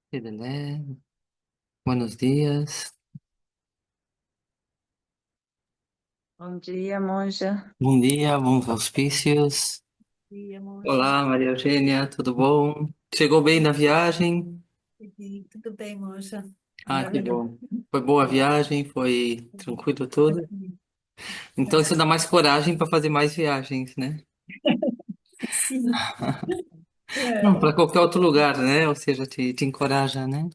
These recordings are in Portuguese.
Beleza. Buenos dias. Bom dia, monja. Bom dia, bons auspícios. Bom dia, monja. Olá, Maria Eugênia, tudo bom? Chegou bem na viagem? E tudo bem, monja? Ah, que Maravilhoso. bom. Foi boa a viagem? Foi tranquilo tudo? Aqui. Então isso É, dá mais coragem para fazer mais viagens, né? sim. Não, para É. qualquer outro lugar, né? Ou seja, te encoraja, né?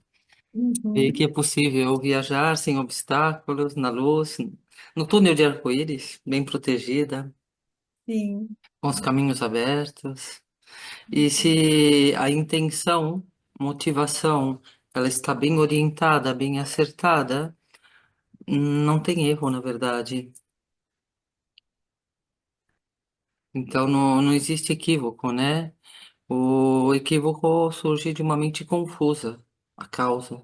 E que Uhum. é possível viajar sem obstáculos, na luz, no túnel de arco-íris, bem protegida, Sim. com os caminhos abertos. E se a intenção, motivação, ela está bem orientada, bem acertada, não tem erro, na verdade. Então não existe equívoco, né? O equívoco surge de uma mente confusa, a causa.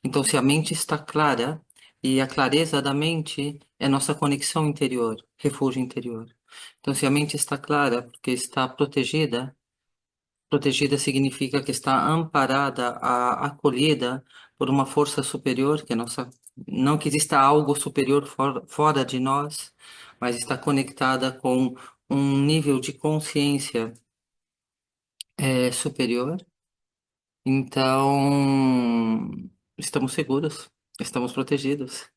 Então, se a mente está clara, e a clareza da mente é nossa conexão interior, refúgio interior. Então, se a mente está clara, porque está protegida, protegida significa que está amparada, acolhida por uma força superior, que é nossa, não que exista algo superior fora de nós, mas está conectada com um nível de consciência superior. Então, estamos seguros, estamos protegidos.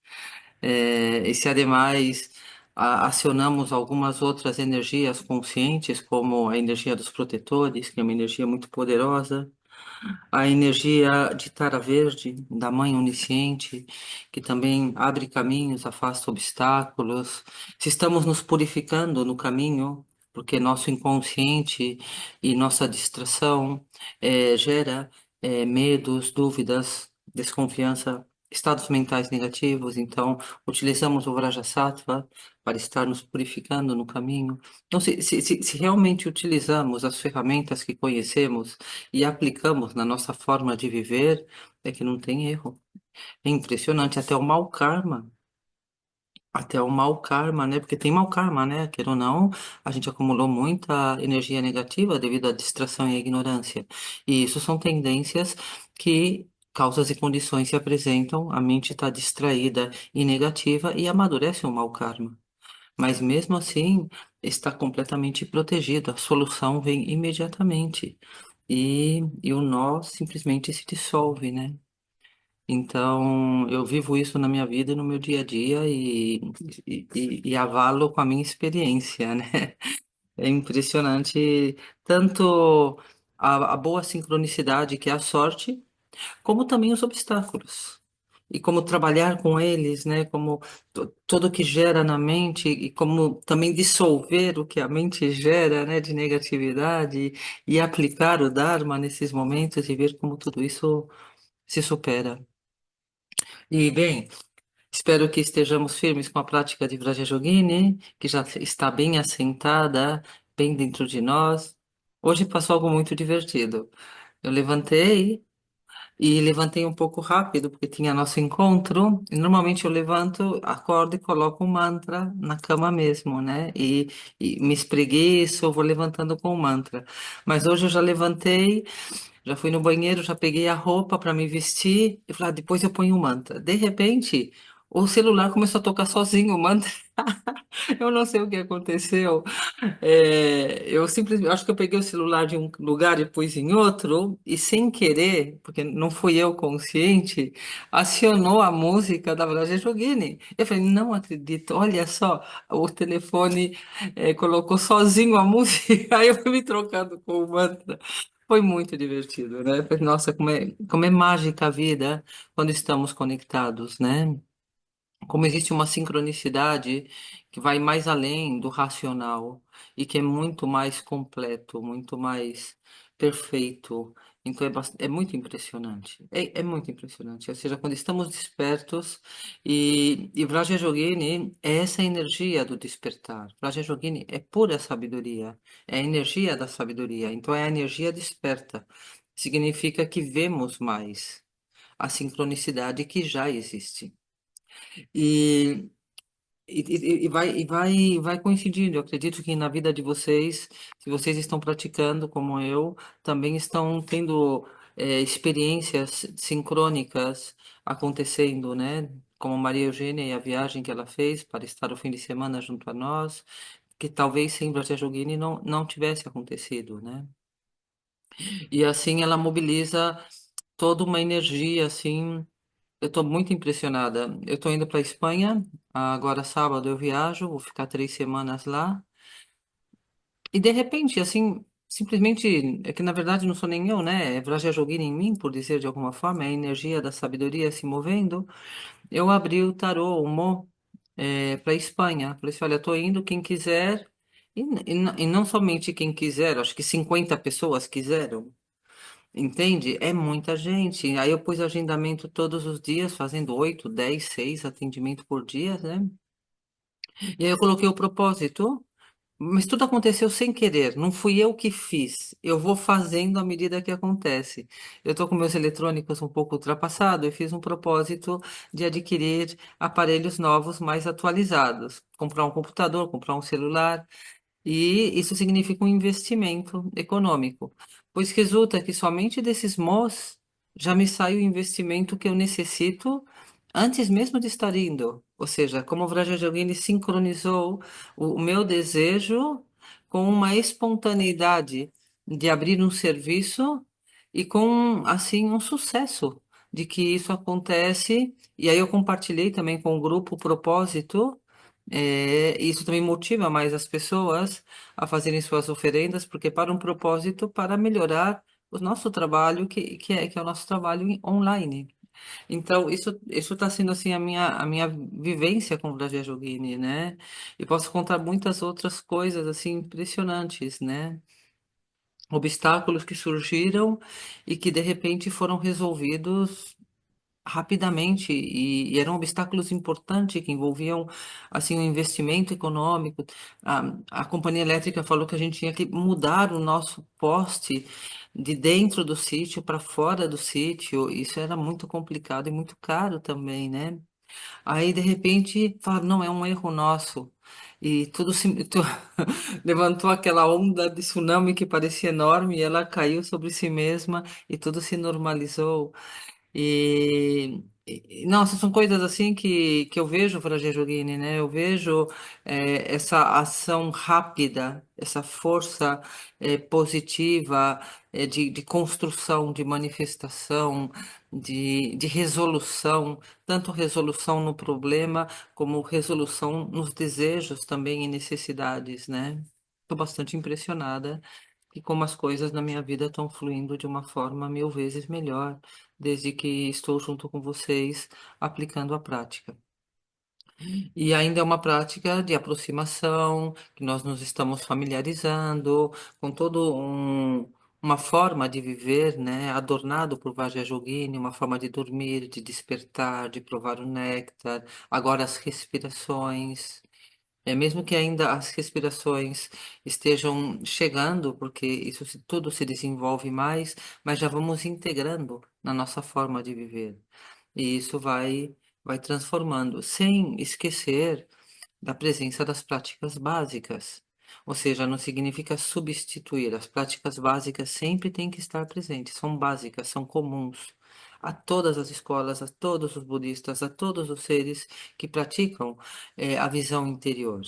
E se ademais acionamos algumas outras energias conscientes, como a energia dos protetores, que é uma energia muito poderosa, a energia de Tara Verde, da Mãe Onisciente, que também abre caminhos, afasta obstáculos. Se estamos nos purificando no caminho, porque nosso inconsciente e nossa distração gera medos, dúvidas, desconfiança, estados mentais negativos. Então, utilizamos o Vrajasattva para estar nos purificando no caminho. Então, se realmente utilizamos as ferramentas que conhecemos, e aplicamos na nossa forma de viver, é que não tem erro. É impressionante, até o mau karma, né? Porque tem mau karma, né? Queira ou não, a gente acumulou muita energia negativa devido à distração e à ignorância. E isso são tendências que causas e condições se apresentam, a mente está distraída e negativa e amadurece o mau karma. Mas mesmo assim, está completamente protegido. A solução vem imediatamente. E o nó simplesmente se dissolve, né? Então, eu vivo isso na minha vida e no meu dia a dia e avalo com a minha experiência, né? É impressionante tanto a boa sincronicidade que é a sorte, como também os obstáculos. E como trabalhar com eles, né? Como tudo que gera na mente e como também dissolver o que a mente gera, né? De negatividade e aplicar o Dharma nesses momentos e ver como tudo isso se supera. E bem, espero que estejamos firmes com a prática de Vrajayogini, que já está bem assentada, bem dentro de nós. Hoje passou algo muito divertido. Eu levantei. E levantei um pouco rápido, porque tinha nosso encontro. E normalmente eu levanto, acordo e coloco um mantra na cama mesmo, né? E me espreguiço, eu vou levantando com o mantra. Mas hoje eu já levantei, já fui no banheiro, já peguei a roupa para me vestir e falei, depois eu ponho o mantra. De repente, o celular começou a tocar sozinho o mantra. Eu não sei o que aconteceu. Eu simplesmente acho que eu peguei o celular de um lugar e pus em outro, e sem querer, porque não fui eu consciente, acionou a música da Vlad Joguini. Eu falei, não acredito, olha só, o telefone colocou sozinho a música, aí eu fui me trocando com o mantra. Foi muito divertido, né? Falei, nossa, como é mágica a vida quando estamos conectados, né? Como existe uma sincronicidade que vai mais além do racional e que é muito mais completo, muito mais perfeito. Então é muito impressionante. É muito impressionante. Ou seja, quando estamos despertos e Vrajayogini é essa energia do despertar. Vrajayogini é pura sabedoria, é a energia da sabedoria. Então é a energia desperta. Significa que vemos mais a sincronicidade que já existe. E, vai coincidindo. Eu acredito que na vida de vocês, se vocês estão praticando como eu, também estão tendo experiências sincrônicas acontecendo, né? Como Maria Eugênia e a viagem que ela fez para estar o fim de semana junto a nós, que talvez sem Bragia Joguini não tivesse acontecido, né? E assim ela mobiliza toda uma energia, assim. Eu estou muito impressionada. Eu estou indo para a Espanha, agora sábado eu viajo, vou ficar 3 semanas lá. E de repente, assim, simplesmente, é que na verdade não sou nem eu, né? É Vraja Joguina em mim, por dizer de alguma forma, é a energia da sabedoria se movendo. Eu abri o tarô, o Mo, para a Espanha. Falei assim, olha, estou indo, quem quiser. E não somente quem quiser, acho que 50 pessoas quiseram. Entende? É muita gente. Aí eu pus agendamento todos os dias, fazendo 8, 10, 6 atendimentos por dia, né? E aí eu coloquei o propósito, mas tudo aconteceu sem querer, não fui eu que fiz. Eu vou fazendo à medida que acontece. Eu estou com meus eletrônicos um pouco ultrapassados, eu fiz um propósito de adquirir aparelhos novos mais atualizados. Comprar um computador, comprar um celular. E isso significa um investimento econômico, pois resulta que somente desses MOS já me sai o investimento que eu necessito antes mesmo de estar indo. Ou seja, como o Vrajajogini sincronizou o meu desejo com uma espontaneidade de abrir um serviço e com, assim, um sucesso de que isso acontece. E aí eu compartilhei também com o grupo o propósito. Isso também motiva mais as pessoas a fazerem suas oferendas, porque para um propósito, para melhorar o nosso trabalho, que é o nosso trabalho online. Então, isso está sendo assim a minha vivência com o Brasil Joguini, né? E posso contar muitas outras coisas assim impressionantes, né? Obstáculos que surgiram e que de repente foram resolvidos rapidamente e eram obstáculos importantes que envolviam assim um investimento econômico. A companhia elétrica falou que a gente tinha que mudar o nosso poste de dentro do sítio para fora do sítio. Isso era muito complicado e muito caro também, né? Aí de repente falaram, não, é um erro nosso. E tudo se levantou aquela onda de tsunami que parecia enorme e ela caiu sobre si mesma e tudo se normalizou. Nossa, são coisas assim que eu vejo, Frager Joguini, né? Eu vejo essa ação rápida, essa força positiva de construção, de manifestação, de resolução, tanto resolução no problema como resolução nos desejos também e necessidades, né? Estou bastante impressionada e como as coisas na minha vida estão fluindo de uma forma 1000 vezes melhor, desde que estou junto com vocês aplicando a prática. E ainda é uma prática de aproximação, que nós nos estamos familiarizando com uma forma de viver, né, adornado por Vajra Yogini, uma forma de dormir, de despertar, de provar o néctar, agora as respirações. Mesmo que ainda as respirações estejam chegando, porque tudo se desenvolve mais, mas já vamos integrando na nossa forma de viver. E isso vai transformando, sem esquecer da presença das práticas básicas. Ou seja, não significa substituir. As práticas básicas sempre têm que estar presentes. São básicas, são comuns a todas as escolas, a todos os budistas, a todos os seres que praticam a visão interior.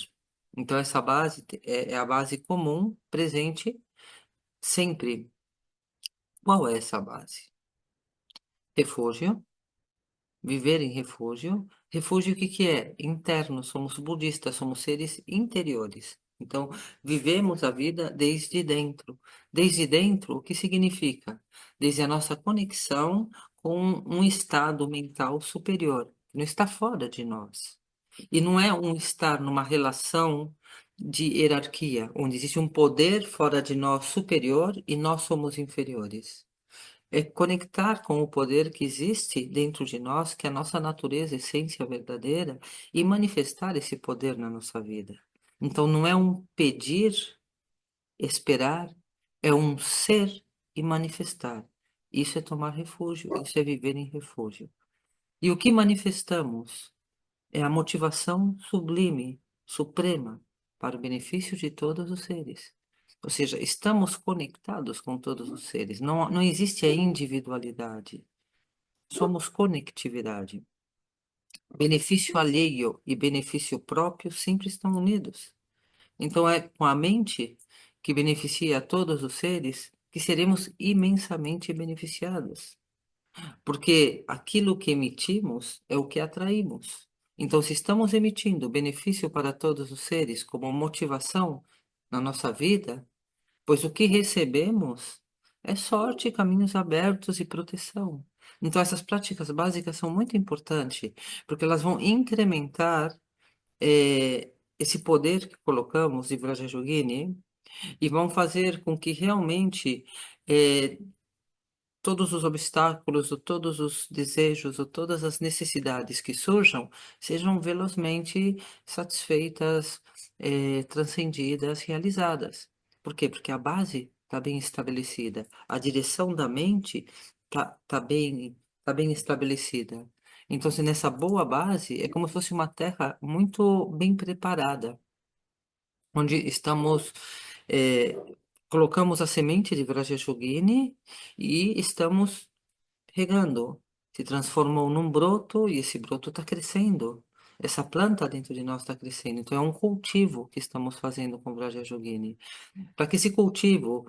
Então, essa base é a base comum, presente sempre. Qual é essa base? Refúgio. Viver em refúgio. Refúgio, o que que é? Interno. Somos budistas, somos seres interiores. Então, vivemos a vida desde dentro. Desde dentro, o que significa? Desde a nossa conexão com um estado mental superior, que não está fora de nós. E não é um estar numa relação de hierarquia, onde existe um poder fora de nós superior e nós somos inferiores. É conectar com o poder que existe dentro de nós, que é a nossa natureza, essência verdadeira, e manifestar esse poder na nossa vida. Então, não é um pedir, esperar, é um ser e manifestar. Isso é tomar refúgio, isso é viver em refúgio. E o que manifestamos é a motivação sublime, suprema, para o benefício de todos os seres. Ou seja, estamos conectados com todos os seres. Não, não existe a individualidade. Somos conectividade. Benefício alheio e benefício próprio sempre estão unidos. Então é com a mente que beneficia a todos os seres que seremos imensamente beneficiados. Porque aquilo que emitimos é o que atraímos. Então, se estamos emitindo benefício para todos os seres como motivação na nossa vida, pois o que recebemos é sorte, caminhos abertos e proteção. Então, essas práticas básicas são muito importantes, porque elas vão incrementar esse poder que colocamos de Vrajayogini e vão fazer com que realmente eh, todos os obstáculos, ou todos os desejos, ou todas as necessidades que surjam sejam velozmente satisfeitas, transcendidas, realizadas. Por quê? Porque a base está bem estabelecida, a direção da mente tá bem estabelecida. Então, se nessa boa base, é como se fosse uma terra muito bem preparada onde estamos, eh, colocamos a semente de Vrajashogini e estamos regando. Se transformou num broto e esse broto está crescendo. Essa planta dentro de nós está crescendo. Então, é um cultivo que estamos fazendo com Vrajashogini. Para que esse cultivo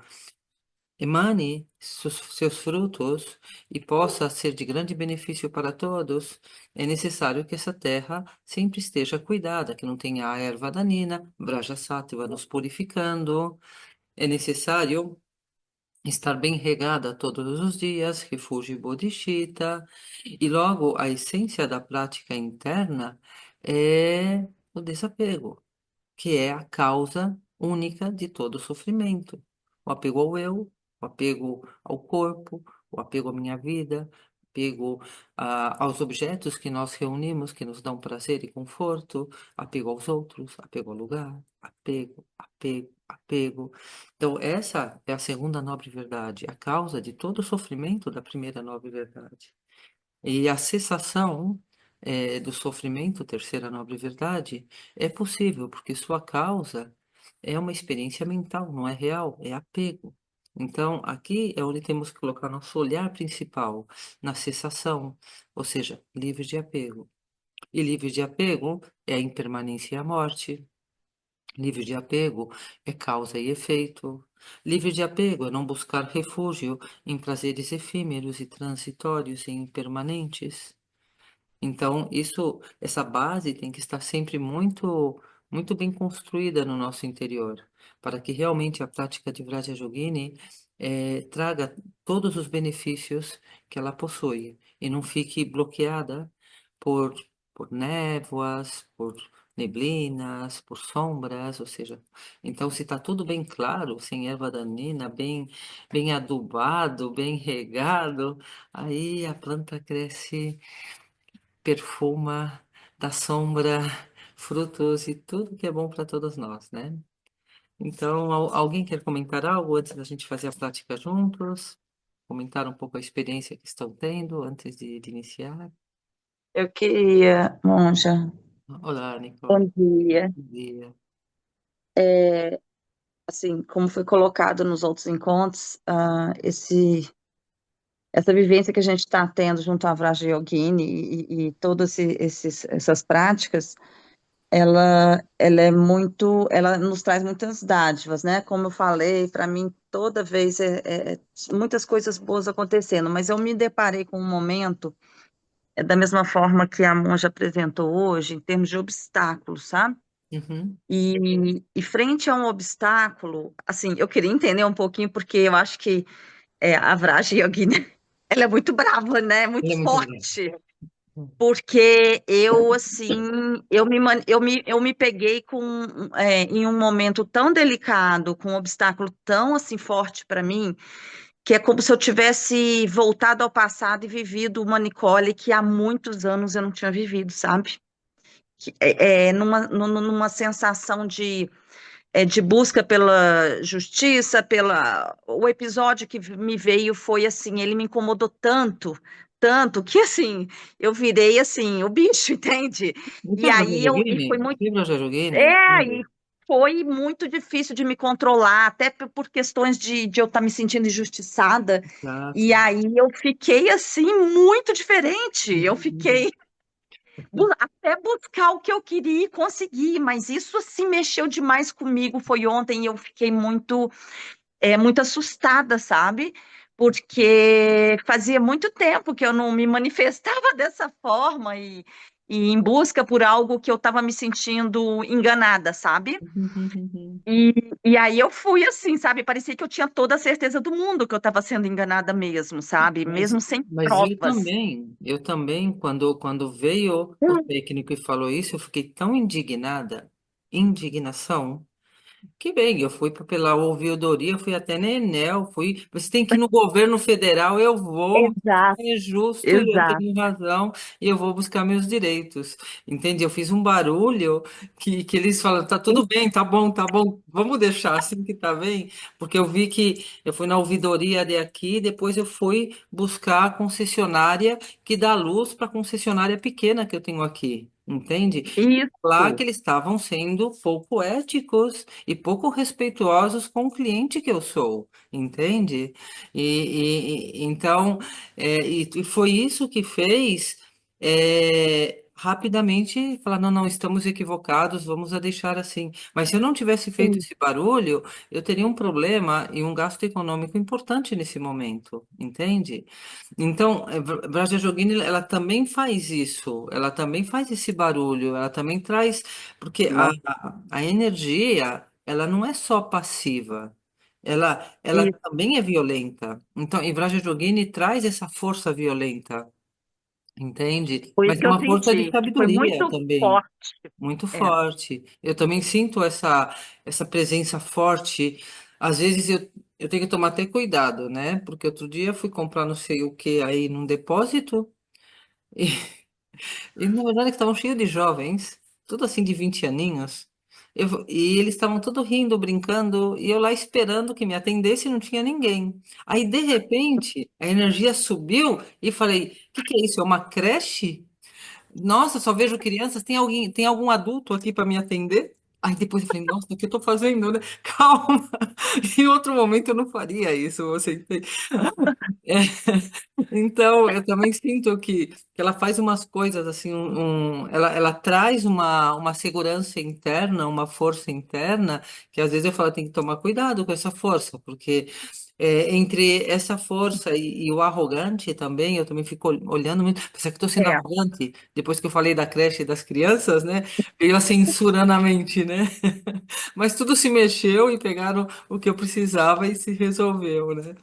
emane seus frutos e possa ser de grande benefício para todos, é necessário que essa terra sempre esteja cuidada, que não tenha a erva daninha, Braja Sattva nos purificando. É necessário estar bem regada todos os dias, refúgio bodhicitta, e logo a essência da prática interna é o desapego, que é a causa única de todo sofrimento. O apego ao eu, o apego ao corpo, o apego à minha vida, apego aos objetos que nós reunimos, que nos dão prazer e conforto, apego aos outros, apego ao lugar, apego, apego, apego. Então, essa é a segunda nobre verdade, a causa de todo o sofrimento da primeira nobre verdade. E a cessação do sofrimento, terceira nobre verdade, é possível, porque sua causa é uma experiência mental, não é real, é apego. Então, aqui é onde temos que colocar nosso olhar principal, na cessação, ou seja, livre de apego. E livre de apego é a impermanência e a morte. Livre de apego é causa e efeito. Livre de apego é não buscar refúgio em prazeres efêmeros e transitórios e impermanentes. Então, essa base tem que estar sempre muito, muito bem construída no nosso interior, para que realmente a prática de Vrajayogini traga todos os benefícios que ela possui e não fique bloqueada por, por névoas, por neblinas, por sombras, ou seja, então se está tudo bem claro, sem erva daninha, bem adubado, bem regado, aí a planta cresce, perfuma, dá sombra, frutos e tudo que é bom para todos nós, né? Então, alguém quer comentar algo antes da gente fazer a prática juntos? Comentar um pouco a experiência que estão tendo antes de iniciar? Eu queria, Monja, Olá, Nicole. bom dia. Bom dia. Assim, como foi colocado nos outros encontros, essa vivência que a gente está tendo junto à Vraja Yogini e todas essas práticas, ela é muito, ela nos traz muitas dádivas, né? Como eu falei, para mim toda vez muitas coisas boas acontecendo, mas eu me deparei com um momento, da mesma forma que a Monja apresentou hoje, em termos de obstáculos, sabe? Uhum. E frente a um obstáculo, assim, eu queria entender um pouquinho, porque eu acho que a Vraj Yogini, ela é muito brava, né? Ele Muito é muito bom. forte. Porque eu, assim, eu me peguei em um momento tão delicado, com um obstáculo tão, assim, forte para mim, que é como se eu tivesse voltado ao passado e vivido uma Nicole que há muitos anos eu não tinha vivido, sabe? Numa sensação de busca pela justiça, o episódio que me veio foi assim, ele me incomodou tanto, tanto que assim, eu virei assim, o bicho, entende? Não E tem aí Vrajayogini? foi muito Tem Vrajayogini? é, e, Livro. foi muito difícil de me controlar, até por questões de eu estar me sentindo injustiçada. E Exato. aí eu fiquei assim muito diferente. Eu fiquei até buscar o que eu queria e conseguir, mas isso assim mexeu demais comigo. Foi ontem e eu fiquei muito assustada, sabe? Porque fazia muito tempo que eu não me manifestava dessa forma e em busca por algo que eu estava me sentindo enganada, sabe? E, e aí eu fui assim, sabe? Parecia que eu tinha toda a certeza do mundo que eu estava sendo enganada mesmo, sabe? Mas, Mesmo sem mas provas. eu também, quando veio o técnico e falou isso, eu fiquei tão indignada, indignação. Que bem, eu fui pela ouvidoria, fui até na Enel, você tem que ir no governo federal, eu vou, Exato, é justo e eu exato. tenho razão e eu vou buscar meus direitos. Entende? Eu fiz um barulho que eles falam, tá tudo bem, tá bom, vamos deixar assim que tá bem, porque eu vi que eu fui na ouvidoria de aqui, depois eu fui buscar a concessionária que dá luz para a concessionária pequena que eu tenho aqui. Entende? Lá que Isso, eles estavam sendo pouco éticos e pouco respeituosos com o cliente que eu sou, entende? Então, e foi isso que fez rapidamente falar, não, não, estamos equivocados, vamos a deixar assim. Mas se eu não tivesse feito sim, esse barulho, eu teria um problema e um gasto econômico importante nesse momento, entende? Então, Braja Joguini, ela também faz isso, ela também faz esse barulho, ela também traz, porque nossa, a energia, ela não é só passiva, ela isso. também é violenta. Então, e Braja Joguini traz essa força violenta, entende? Foi isso Mas é que eu uma força de senti, que foi sabedoria muito também, forte. muito É. forte. Eu também sinto essa presença forte. Às vezes eu tenho que tomar até cuidado, né? Porque outro dia eu fui comprar não sei o que aí num depósito e, e na verdade que estavam cheios de jovens, tudo assim de 20 aninhos. E eles estavam todos rindo, brincando, e eu lá esperando que me atendesse e não tinha ninguém. Aí, de repente, a energia subiu e falei: o que que é isso? É uma creche? Nossa, só vejo crianças. Tem algum adulto aqui para me atender? Aí depois eu falei, nossa, o que eu tô fazendo, né? Calma. Em outro momento eu não faria isso, você entende? É, então, eu também sinto que ela faz umas coisas assim, ela traz uma segurança interna, uma força interna, que às vezes eu falo, tem que tomar cuidado com essa força, porque entre essa força e o arrogante também, eu também fico olhando muito, pensar que estou sendo É. arrogante, depois que eu falei da creche e das crianças, né? Veio a censura na mente, né? Mas tudo se mexeu e pegaram o que eu precisava e se resolveu, né?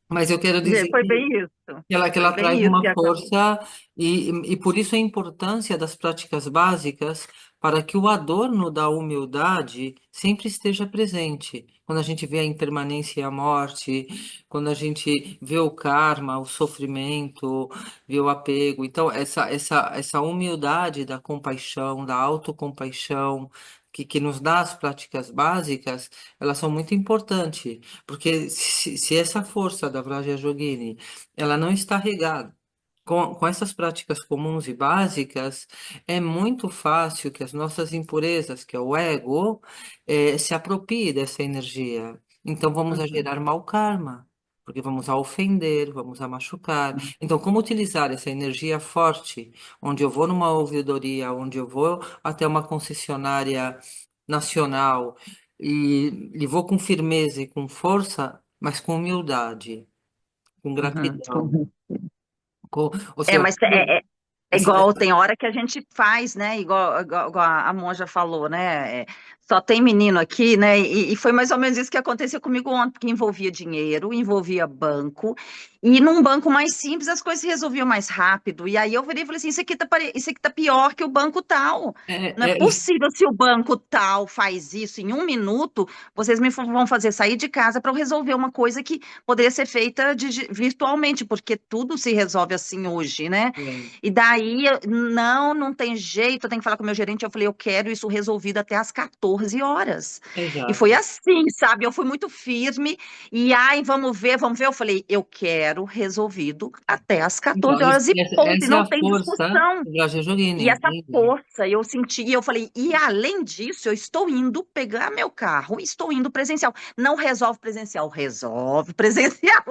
Mas eu quero dizer Foi bem isso. que Foi ela bem traz isso uma que aconteceu. força e por isso a importância das práticas básicas para que o adorno da humildade sempre esteja presente. Quando a gente vê a impermanência e a morte, quando a gente vê o karma, o sofrimento, vê o apego. Então, essa humildade da compaixão, da autocompaixão, que nos dá as práticas básicas, elas são muito importantes. Porque se essa força da Vraja Yogini ela não está regada com essas práticas comuns e básicas, é muito fácil que as nossas impurezas, que é o ego, se aproprie dessa energia. Então vamos a Uhum, gerar mau karma, porque vamos a ofender, vamos a machucar. Então, como utilizar essa energia forte, onde eu vou numa ouvidoria, onde eu vou até uma concessionária nacional e vou com firmeza e com força, mas com humildade, com uhum. gratidão. Ou É, seja, mas é essa, igual, tem hora que a gente faz, né? Igual a monja falou, né? Só tem menino aqui, né? E foi mais ou menos isso que aconteceu comigo ontem, que envolvia dinheiro, envolvia banco, e num banco mais simples as coisas se resolviam mais rápido. E aí eu virei e falei assim: isso aqui tá pior que o banco tal. é, Não é é, possível se o banco tal faz isso em um minuto, vocês vão fazer sair de casa para eu resolver uma coisa que poderia ser feita virtualmente, porque tudo se resolve assim hoje, né? é, E daí, não tem jeito, eu tenho que falar com o meu gerente. Eu falei, eu quero isso resolvido até às 14 14 horas. E foi Exato. assim, sabe? Eu fui muito firme e, ai, vamos ver, vamos ver. Eu falei, eu quero resolvido até às Então, 14 horas e ponto, e essa é não a tem força discussão. do Brasil Joguina, E essa entende? força eu senti, e eu falei, e além disso, eu estou indo pegar meu carro, estou indo presencial. Não resolve presencial, resolve presencial.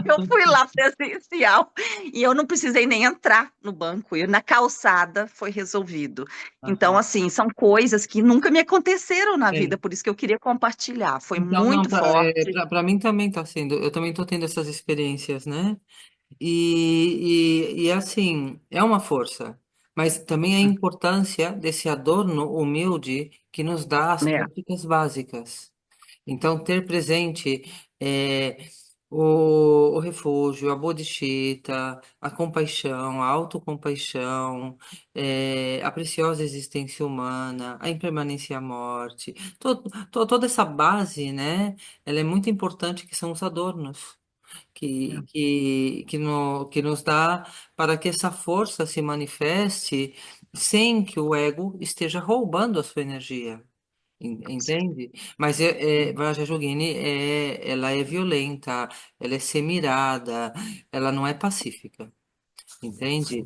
Eu fui lá presencial e eu não precisei nem entrar no banco, e na calçada foi resolvido. Então, Aham. assim, são coisas que nunca me aconteceram na vida, É. por isso que eu queria compartilhar. Foi Então, não, muito forte. para mim também está sendo, eu também estou tendo essas experiências, né? E assim, é uma força, mas também a importância desse adorno humilde que nos dá as É, práticas básicas. Então, ter presente é, o refúgio, a bodhicitta, a compaixão, a autocompaixão, a preciosa existência humana, a impermanência e a morte, toda essa base, né? Ela é muito importante, que são os adornos é, que nos dá para que essa força se manifeste sem que o ego esteja roubando a sua energia. Entende? Mas Vaja Jogini ela é violenta, ela é semirada, ela não é pacífica, entende?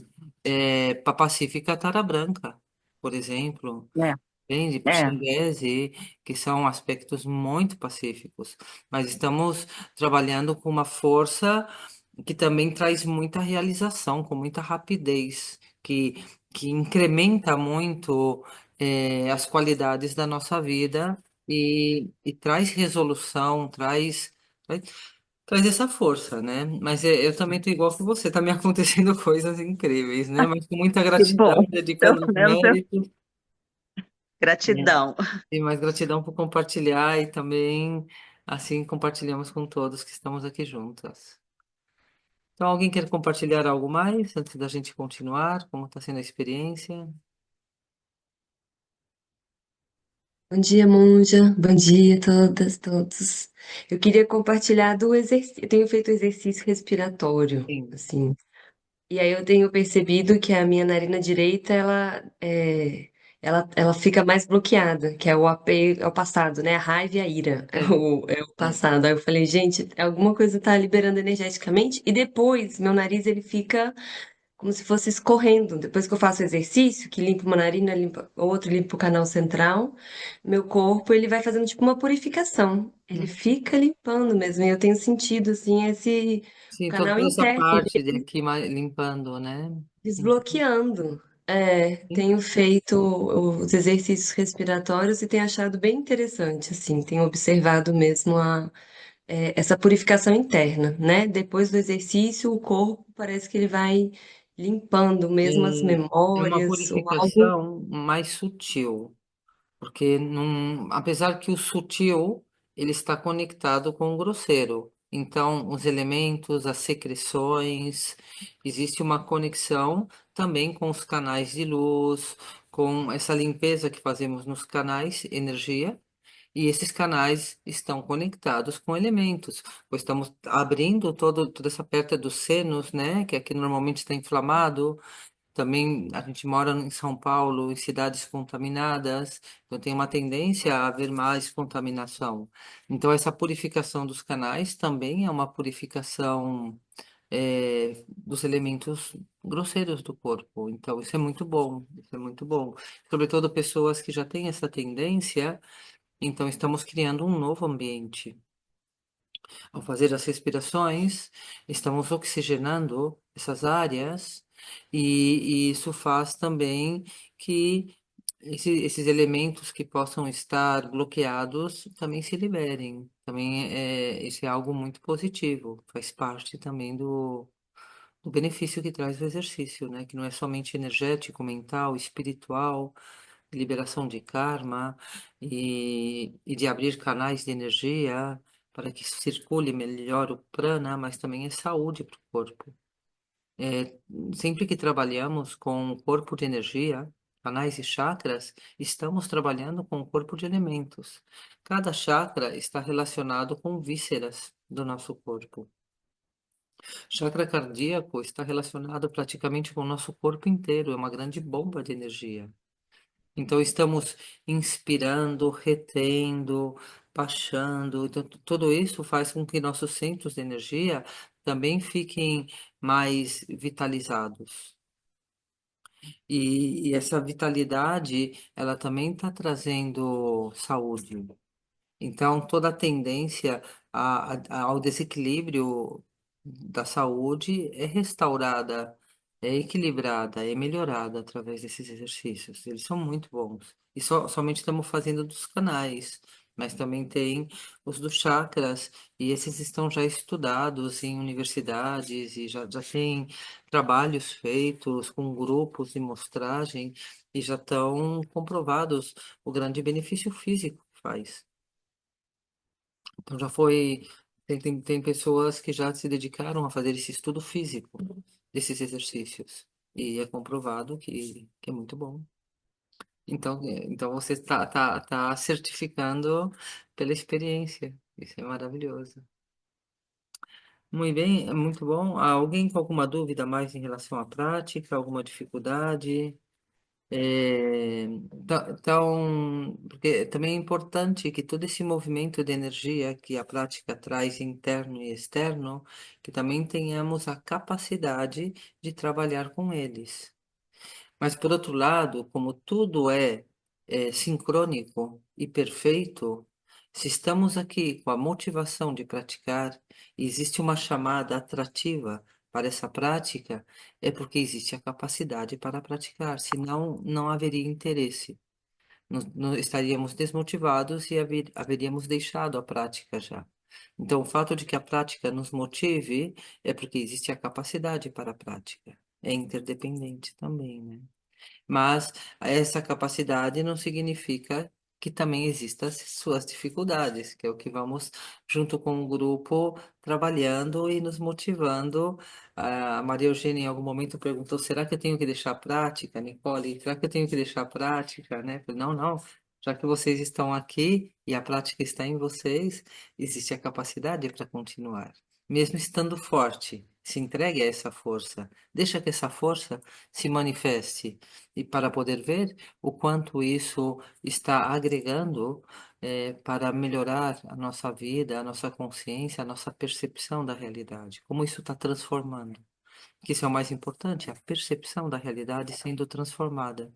Para pacífica, Tara Branca, por exemplo. é, Entende? Por é. Xangese, que são aspectos muito pacíficos, mas estamos trabalhando com uma força que também traz muita realização, com muita rapidez, que incrementa muito as qualidades da nossa vida e traz resolução, traz, traz essa força, né? Mas eu também estou igual que você, tá me acontecendo coisas incríveis, né? Mas com muita Que bom. gratidão, Pelo dedicando os menos eu... méritos. Gratidão. E mais gratidão por compartilhar e também assim compartilhamos com todos que estamos aqui juntas. Então, alguém quer compartilhar algo mais antes da gente continuar? Como está sendo a experiência? Bom dia, Monja. Bom dia a todas, todos. Eu queria compartilhar do exercício. Eu tenho feito exercício respiratório, Sim. assim. E aí eu tenho percebido que a minha narina direita, ela fica mais bloqueada, que é o apego, é o passado, né? A raiva e a ira é É, o é. passado. Aí eu falei, gente, alguma coisa tá liberando energeticamente. E depois, meu nariz, ele fica como se fosse escorrendo. Depois que eu faço exercício, que limpo uma narina, limpa outro, limpo o canal central, meu corpo ele vai fazendo tipo uma purificação. Ele fica limpando mesmo. E eu tenho sentido assim esse Sim, canal toda essa interno parte de aqui limpando, né? desbloqueando. É, Sim. tenho feito os exercícios respiratórios e tenho achado bem interessante, assim, tenho observado mesmo essa purificação interna, né? Depois do exercício, o corpo parece que ele vai limpando mesmo as É uma memórias ou algo. purificação mais sutil. Porque não, apesar que o sutil ele está conectado com o grosseiro. Então, os elementos, as secreções, existe uma conexão também com os canais de luz, com essa limpeza que fazemos nos canais, energia, e esses canais estão conectados com elementos, pois estamos abrindo toda essa parte dos senos, né, que aqui normalmente está inflamado, também a gente mora em São Paulo, em cidades contaminadas, então tem uma tendência a haver mais contaminação. Então, essa purificação dos canais também é uma purificação dos elementos grosseiros do corpo. Então, isso é muito bom, isso é muito bom. Sobretudo pessoas que já têm essa tendência, então estamos criando um novo ambiente. Ao fazer as respirações, estamos oxigenando essas áreas e isso faz também que esses elementos que possam estar bloqueados também se liberem. Também isso é algo muito positivo, faz parte também do benefício que traz o exercício, né? Que não é somente energético, mental, espiritual, liberação de karma e de abrir canais de energia para que circule melhor o prana, mas também é saúde para o corpo. É, sempre que trabalhamos com o corpo de energia, canais e chakras, estamos trabalhando com o corpo de elementos. Cada chakra está relacionado com vísceras do nosso corpo. Chakra cardíaco está relacionado praticamente com o nosso corpo inteiro, é uma grande bomba de energia. Então, estamos inspirando, retendo, baixando. Então, tudo isso faz com que nossos centros de energia também fiquem mais vitalizados. E essa vitalidade, ela também está trazendo saúde. Então, toda a tendência ao desequilíbrio da saúde é restaurada, é equilibrada, é melhorada através desses exercícios. Eles são muito bons. E somente estamos fazendo dos canais, mas também tem os dos chakras, e esses estão já estudados em universidades, e já tem trabalhos feitos com grupos de mostragem, e já estão comprovados o grande benefício físico que faz. Então já foi. Tem pessoas que já se dedicaram a fazer esse estudo físico desses exercícios. E é comprovado que é muito bom. Então você tá certificando pela experiência. Isso é maravilhoso. Muito bem, é muito bom. Alguém com alguma dúvida mais em relação à prática, alguma dificuldade? Então, porque também é importante que todo esse movimento de energia que a prática traz interno e externo, que também tenhamos a capacidade de trabalhar com eles. Mas, por outro lado, como tudo é sincrônico e perfeito, se estamos aqui com a motivação de praticar e existe uma chamada atrativa para essa prática, é porque existe a capacidade para praticar, senão não haveria interesse. Estaríamos desmotivados e haveríamos deixado a prática já. Então, o fato de que a prática nos motive é porque existe a capacidade para a prática. É interdependente também, né? Mas essa capacidade não significa que também existam as suas dificuldades, que é o que vamos, junto com o grupo, trabalhando e nos motivando. A Maria Eugênia, em algum momento, perguntou: será que eu tenho que deixar a prática, Nicole? Será que eu tenho que deixar a prática, né? Eu falei, não, não. Já que vocês estão aqui e a prática está em vocês, existe a capacidade para continuar. Mesmo estando forte, se entregue a essa força. Deixa que essa força se manifeste e para poder ver o quanto isso está agregando para melhorar a nossa vida, a nossa consciência, a nossa percepção da realidade, como isso está transformando. Que isso é o mais importante, a percepção da realidade sendo transformada.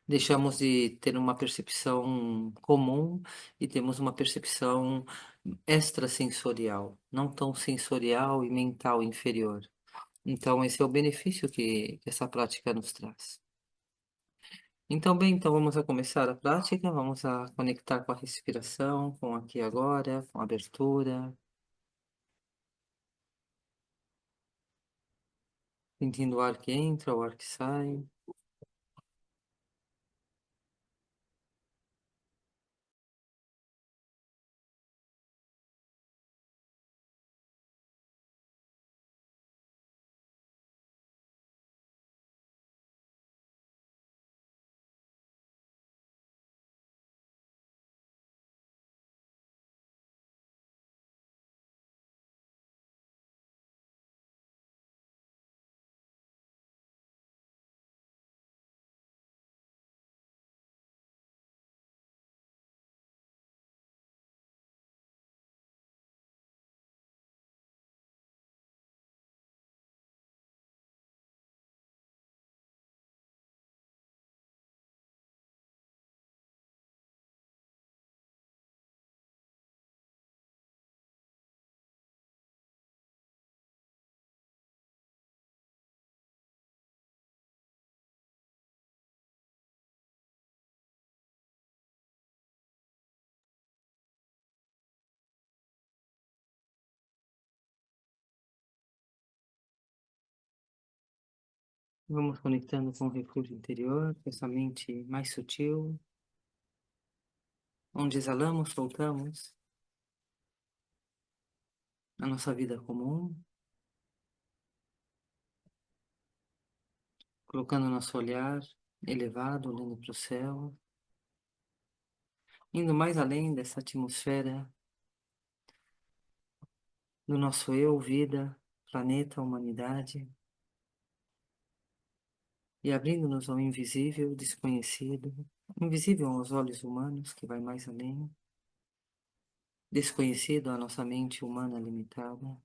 Deixamos de ter uma percepção comum e temos uma percepção extrasensorial, não tão sensorial e mental inferior. Então, esse é o benefício que essa prática nos traz. Então, bem, então vamos a começar a prática, vamos a conectar com a respiração, com aqui e agora, com a abertura, sentindo o ar que entra, o ar que sai. Vamos conectando com o refúgio interior, com essa mente mais sutil, onde exalamos, soltamos a nossa vida comum, colocando nosso olhar elevado, olhando para o céu, indo mais além dessa atmosfera do nosso eu, vida, planeta, humanidade, e abrindo-nos ao invisível, desconhecido, invisível aos olhos humanos, que vai mais além, desconhecido à nossa mente humana limitada.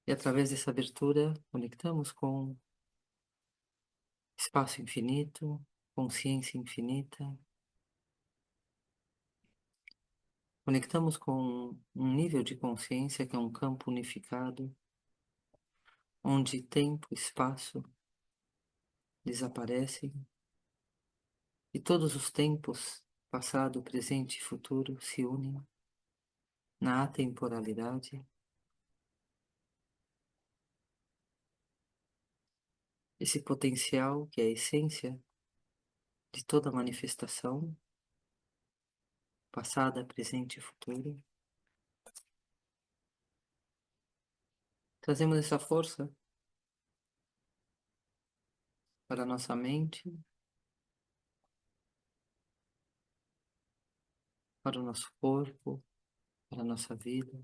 E através dessa abertura, conectamos com espaço infinito, consciência infinita. Conectamos com um nível de consciência que é um campo unificado, onde tempo e espaço desaparecem e todos os tempos, passado, presente e futuro, se unem na atemporalidade. Esse potencial que é a essência de toda manifestação, passada, presente e futuro. Trazemos essa força para a nossa mente, para o nosso corpo, para a nossa vida.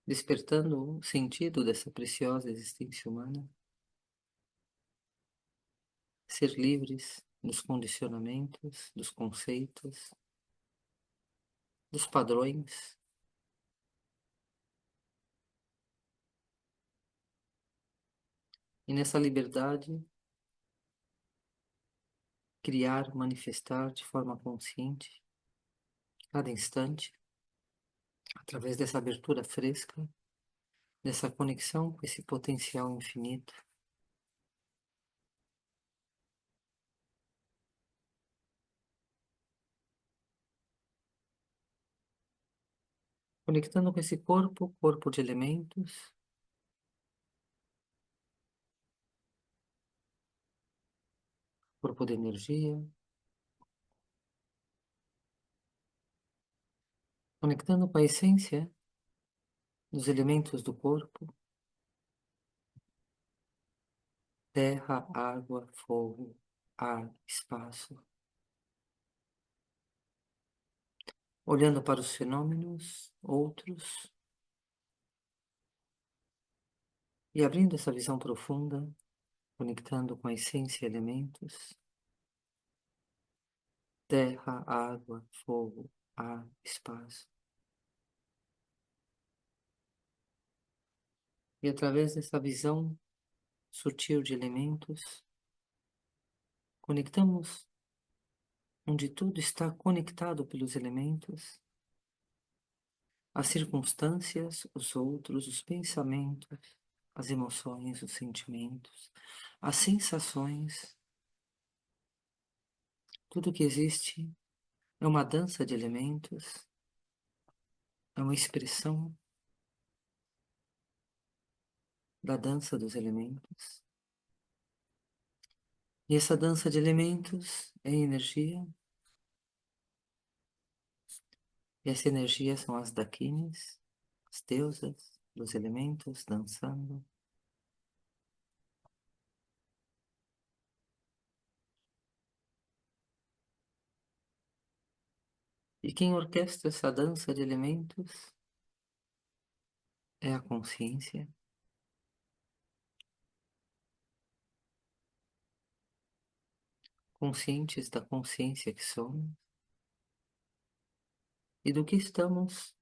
Despertando o sentido dessa preciosa existência humana, ser livres dos condicionamentos, dos conceitos, dos padrões, e nessa liberdade criar, manifestar de forma consciente, cada instante, através dessa abertura fresca, dessa conexão com esse potencial infinito. Conectando com esse corpo, corpo de elementos, corpo de energia, conectando com a essência dos elementos do corpo, terra, água, fogo, ar, espaço. Olhando para os fenômenos, outros, e abrindo essa visão profunda, conectando com a essência e elementos, terra, água, fogo, ar, espaço. E através dessa visão sutil de elementos, conectamos onde tudo está conectado pelos elementos, as circunstâncias, os outros, os pensamentos, as emoções, os sentimentos, as sensações. Tudo que existe é uma dança de elementos, é uma expressão da dança dos elementos. E essa dança de elementos é energia, e essa energia são as Dakinis, as deusas dos elementos dançando. E quem orquestra essa dança de elementos é a consciência. Conscientes da consciência que somos e do que estamos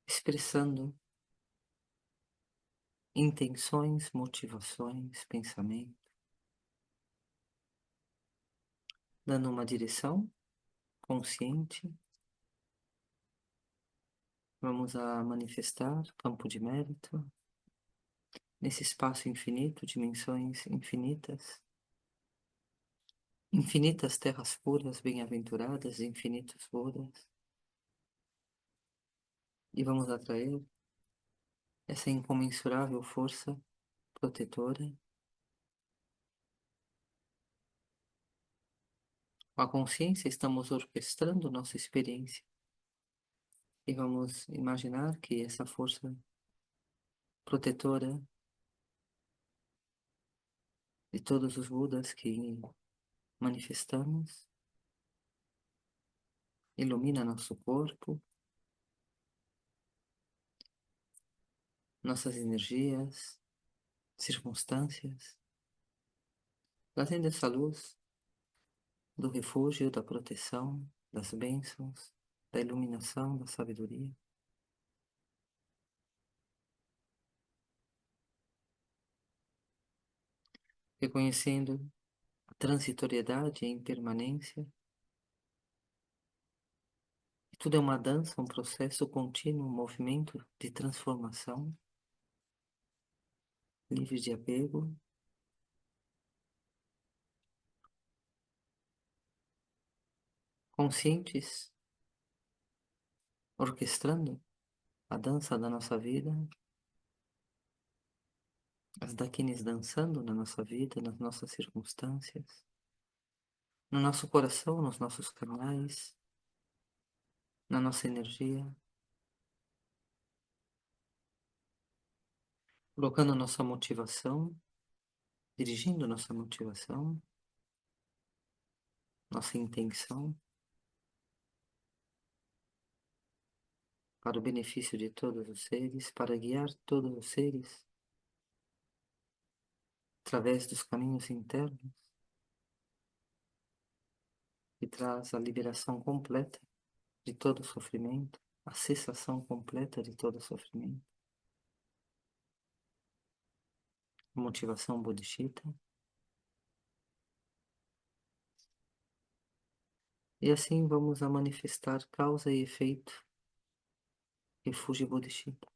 expressando, intenções, motivações, pensamento, dando uma direção consciente. Vamos a manifestar campo de mérito nesse espaço infinito, dimensões infinitas, infinitas terras puras, bem-aventuradas, infinitos Budas, e vamos atrair essa incomensurável força protetora. Com a consciência, estamos orquestrando nossa experiência e vamos imaginar que essa força protetora de todos os Budas que manifestamos, ilumina nosso corpo, nossas energias, circunstâncias, trazendo essa luz do refúgio, da proteção, das bênçãos, da iluminação, da sabedoria. Reconhecendo a transitoriedade e a impermanência. E tudo é uma dança, um processo contínuo, um movimento de transformação, livre de apego. Conscientes, orquestrando a dança da nossa vida, as daquines dançando na nossa vida, nas nossas circunstâncias, no nosso coração, nos nossos canais, na nossa energia, colocando nossa motivação, dirigindo nossa motivação, nossa intenção para o benefício de todos os seres, para guiar todos os seres através dos caminhos internos que traz a liberação completa de todo o sofrimento, a cessação completa de todo o sofrimento, a motivação bodhisattva. E assim vamos a manifestar causa e efeito, refúgio bodhisattva.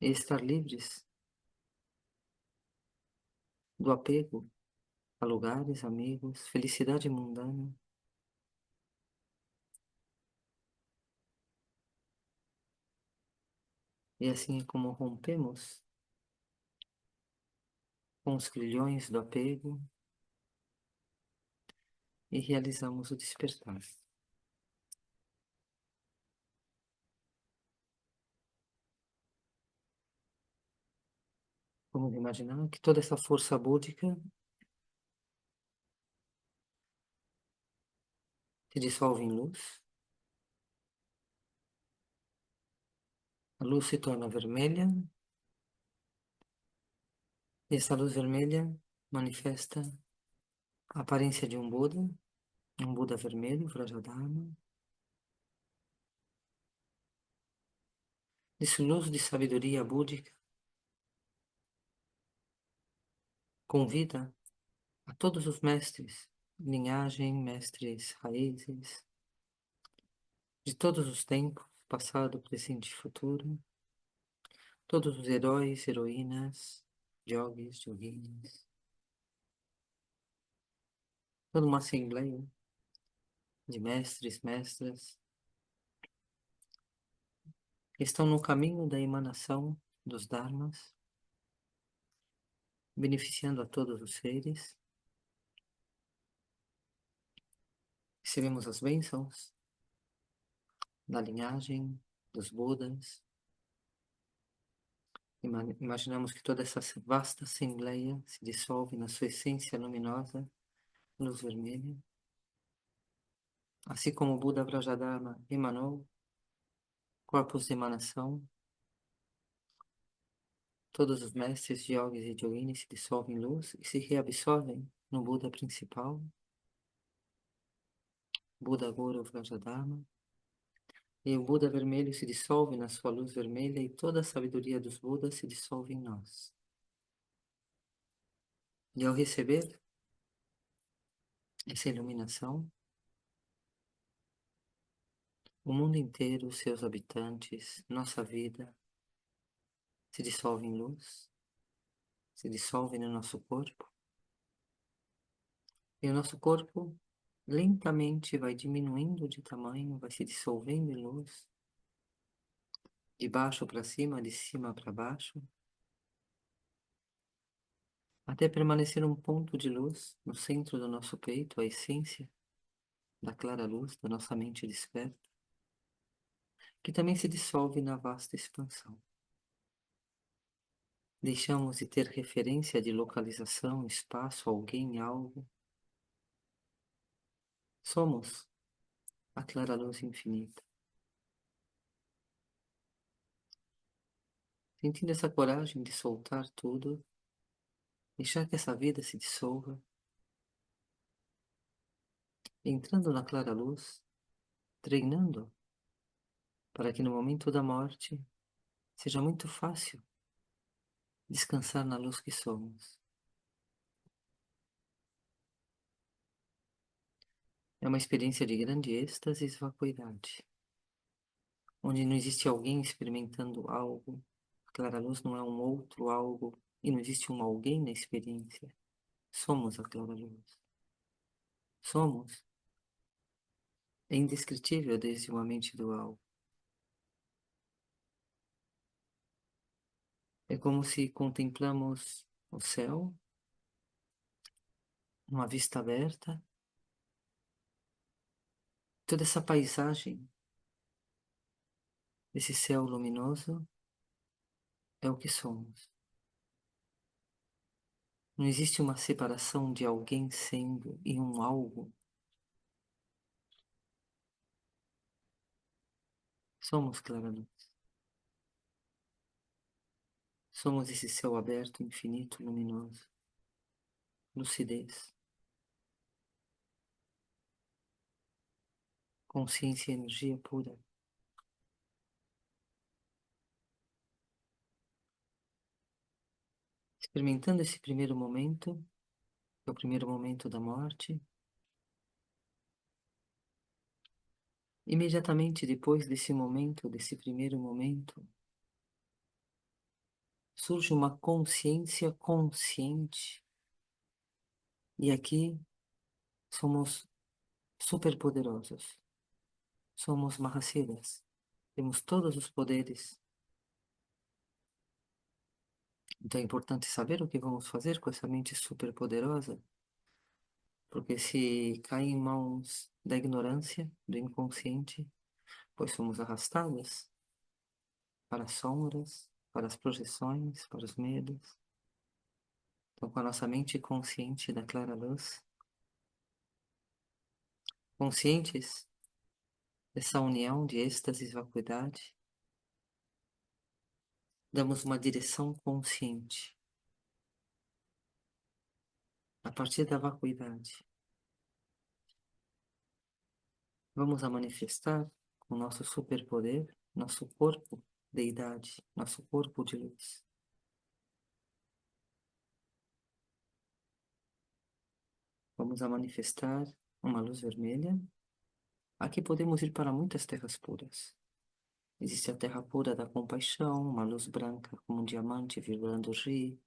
E estar livres do apego a lugares, amigos, felicidade mundana. E assim é como rompemos com os grilhões do apego e realizamos o despertar. Vamos imaginar que toda essa força búdica se dissolve em luz. A luz se torna vermelha e essa luz vermelha manifesta a aparência de um Buda vermelho, Vrajadharma. Esse luz de sabedoria búdica convida a todos os mestres, linhagem, mestres raízes, de todos os tempos, passado, presente e futuro, todos os heróis, heroínas, yogis, yoginis, toda uma assembleia de mestres, mestras, que estão no caminho da emanação dos dharmas, beneficiando a todos os seres. Recebemos as bênçãos da linhagem dos Budas. Imaginamos que toda essa vasta assembleia se dissolve na sua essência luminosa, luz vermelha. Assim como o Buda Vrajadharma emanou, corpos de emanação, todos os mestres yogis e yoginis se dissolvem em luz e se reabsorvem no Buda principal, Buda Guru Vrajadharma. E o Buda vermelho se dissolve na sua luz vermelha e toda a sabedoria dos Budas se dissolve em nós. E ao receber essa iluminação, o mundo inteiro, seus habitantes, nossa vida, se dissolve em luz, se dissolve no nosso corpo. E o nosso corpo lentamente vai diminuindo de tamanho, vai se dissolvendo em luz, de baixo para cima, de cima para baixo, até permanecer um ponto de luz no centro do nosso peito, a essência da clara luz da nossa mente desperta, que também se dissolve na vasta expansão. Deixamos de ter referência de localização, espaço, alguém, algo. Somos a clara luz infinita. Sentindo essa coragem de soltar tudo, deixar que essa vida se dissolva, entrando na clara luz, treinando para que no momento da morte seja muito fácil descansar na luz que somos. É uma experiência de grande êxtase e vacuidade, onde não existe alguém experimentando algo, a clara luz não é um outro algo, e não existe um alguém na experiência. Somos a clara luz. Somos. É indescritível desde uma mente dual. É como se contemplamos o céu, uma vista aberta, toda essa paisagem, esse céu luminoso é o que somos. Não existe uma separação de alguém sendo e um algo. Somos clara luz. Somos esse céu aberto, infinito, luminoso. Lucidez. Consciência e energia pura. Experimentando esse primeiro momento, que é o primeiro momento da morte. Imediatamente depois desse momento, desse primeiro momento, surge uma consciência consciente. E aqui somos superpoderosos. Somos Mahasiddhas. Temos todos os poderes. Então é importante saber o que vamos fazer com essa mente superpoderosa, porque se cai em mãos da ignorância, do inconsciente, pois somos arrastados para as sombras, para as projeções, para os medos. Então, com a nossa mente consciente da clara luz, conscientes dessa união de êxtase e vacuidade, damos uma direção consciente a partir da vacuidade. Vamos a manifestar com o nosso superpoder, nosso corpo, deidade, nosso corpo de luz. Vamos a manifestar uma luz vermelha. Aqui podemos ir para muitas terras puras. Existe a terra pura da compaixão, uma luz branca como um diamante vibrando Ri.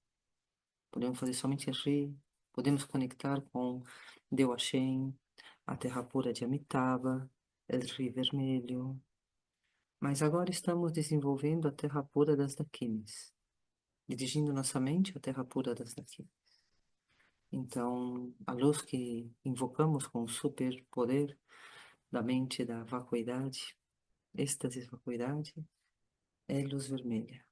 Podemos fazer somente Ri. Podemos conectar com Deu Hashem, a terra pura de Amitabha, El Ri vermelho. Mas agora estamos desenvolvendo a terra pura das Dakinis, dirigindo nossa mente à terra pura das Dakinis. Então, a luz que invocamos com o superpoder da mente, da vacuidade, êxtase e vacuidade, é luz vermelha.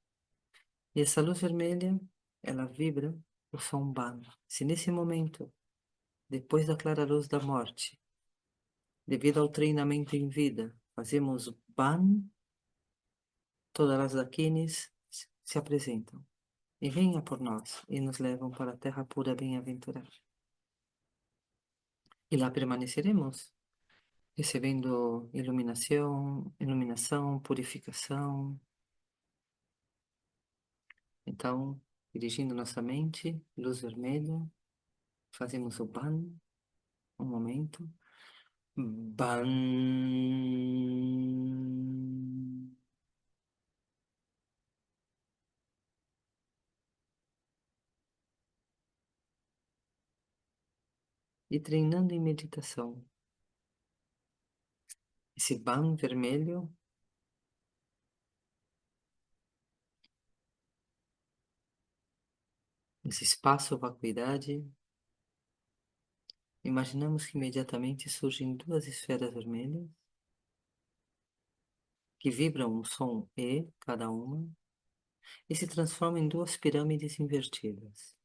E essa luz vermelha, ela vibra o som Ban. Se nesse momento, depois da clara luz da morte, devido ao treinamento em vida, fazemos Ban, todas as Dakinis se apresentam e venha por nós e nos levam para a terra pura bem-aventurada. E lá permaneceremos, recebendo iluminação, purificação. Então, dirigindo nossa mente, luz vermelha, fazemos o Ban, um momento. Ban. E treinando em meditação. Esse Ban vermelho esse espaço vacuidade, imaginamos que imediatamente surgem duas esferas vermelhas que vibram um som E, cada uma, e se transformam em duas pirâmides invertidas.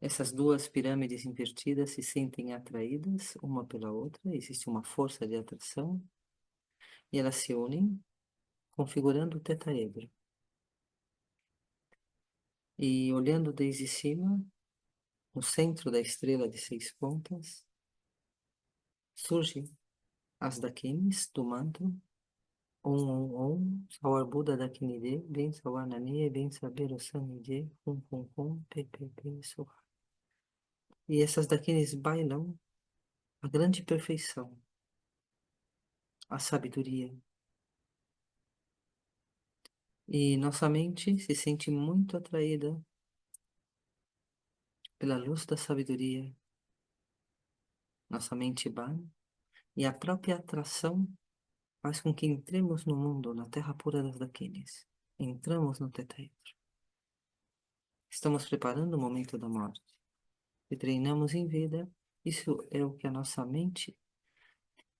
Essas duas pirâmides invertidas se sentem atraídas uma pela outra, existe uma força de atração, e elas se unem, configurando o tetaedro. E olhando desde cima, no centro da estrela de 6 pontas, surge as dakinis do mantra Om Om Om, Sawar Buda Dakinide, Ben Sawar Nani, Ben Saber Osanide, Hum Hum Hum, Pe Pe Pe, Sohar. E essas dakinis bailam a grande perfeição, a sabedoria. E nossa mente se sente muito atraída pela luz da sabedoria. Nossa mente baixa e a própria atração faz com que entremos no mundo, na terra pura das dakinis. Entramos no tetraedro. Estamos preparando o momento da morte. E treinamos em vida. Isso é o que a nossa mente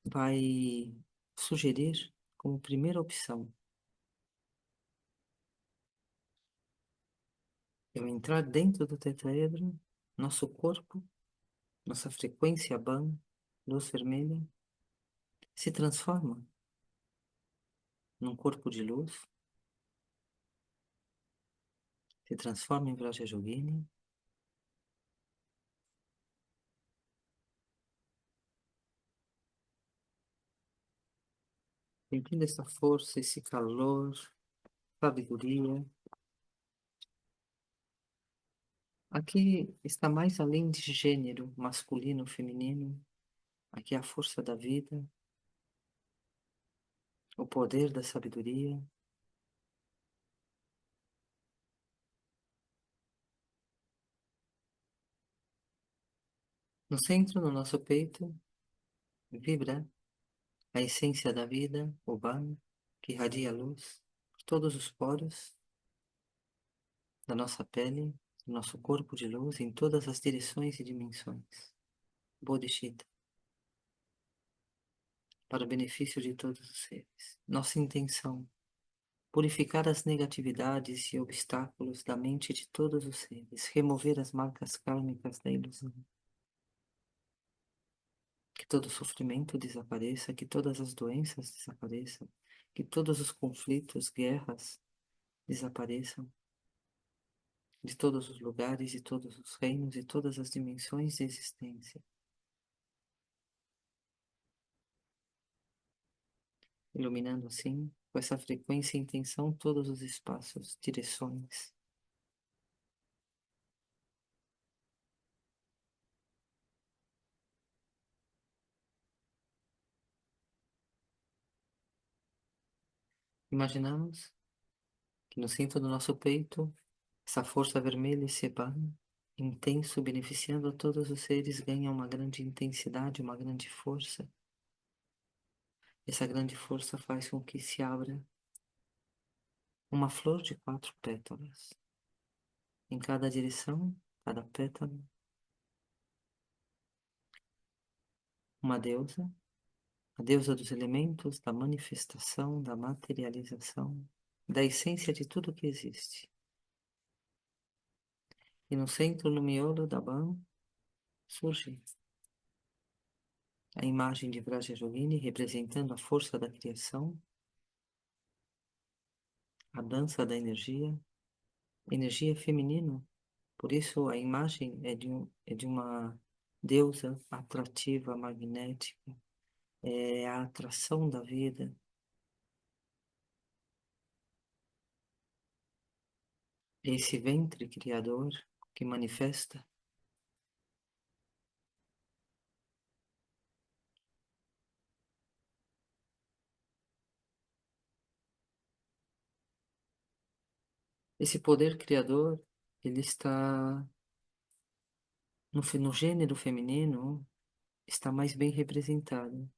vai sugerir como primeira opção. Eu entrar dentro do tetraedro, nosso corpo, nossa frequência BAM, luz vermelha, se transforma num corpo de luz, se transforma em Vrajayogini, sentindo essa força, esse calor, sabedoria. Aqui está mais além de gênero, masculino, feminino. Aqui é a força da vida, o poder da sabedoria. No centro, no nosso peito, vibra a essência da vida, o Ban, que irradia a luz por todos os poros da nossa pele, do nosso corpo de luz, em todas as direções e dimensões. Bodhicitta, para o benefício de todos os seres. Nossa intenção, purificar as negatividades e obstáculos da mente de todos os seres, remover as marcas kármicas da ilusão. Que todo sofrimento desapareça, que todas as doenças desapareçam, que todos os conflitos, guerras desapareçam de todos os lugares, de todos os reinos e todas as dimensões de existência. Iluminando assim, com essa frequência e intenção, todos os espaços, direções. Imaginamos que no centro do nosso peito, essa força vermelha, esse Ban, intenso, beneficiando a todos os seres, ganha uma grande intensidade, uma grande força. Essa grande força faz com que se abra uma flor de 4 pétalas. Em cada direção, cada pétala, uma deusa, a deusa dos elementos, da manifestação, da materialização, da essência de tudo que existe. E no centro, no miolo da Ban, surge a imagem de Vrajayogini representando a força da criação, a dança da energia feminina. Por isso a imagem é de uma deusa atrativa, magnética, é a atração da vida. Esse ventre criador que manifesta esse poder criador, ele está no gênero feminino, está mais bem representado,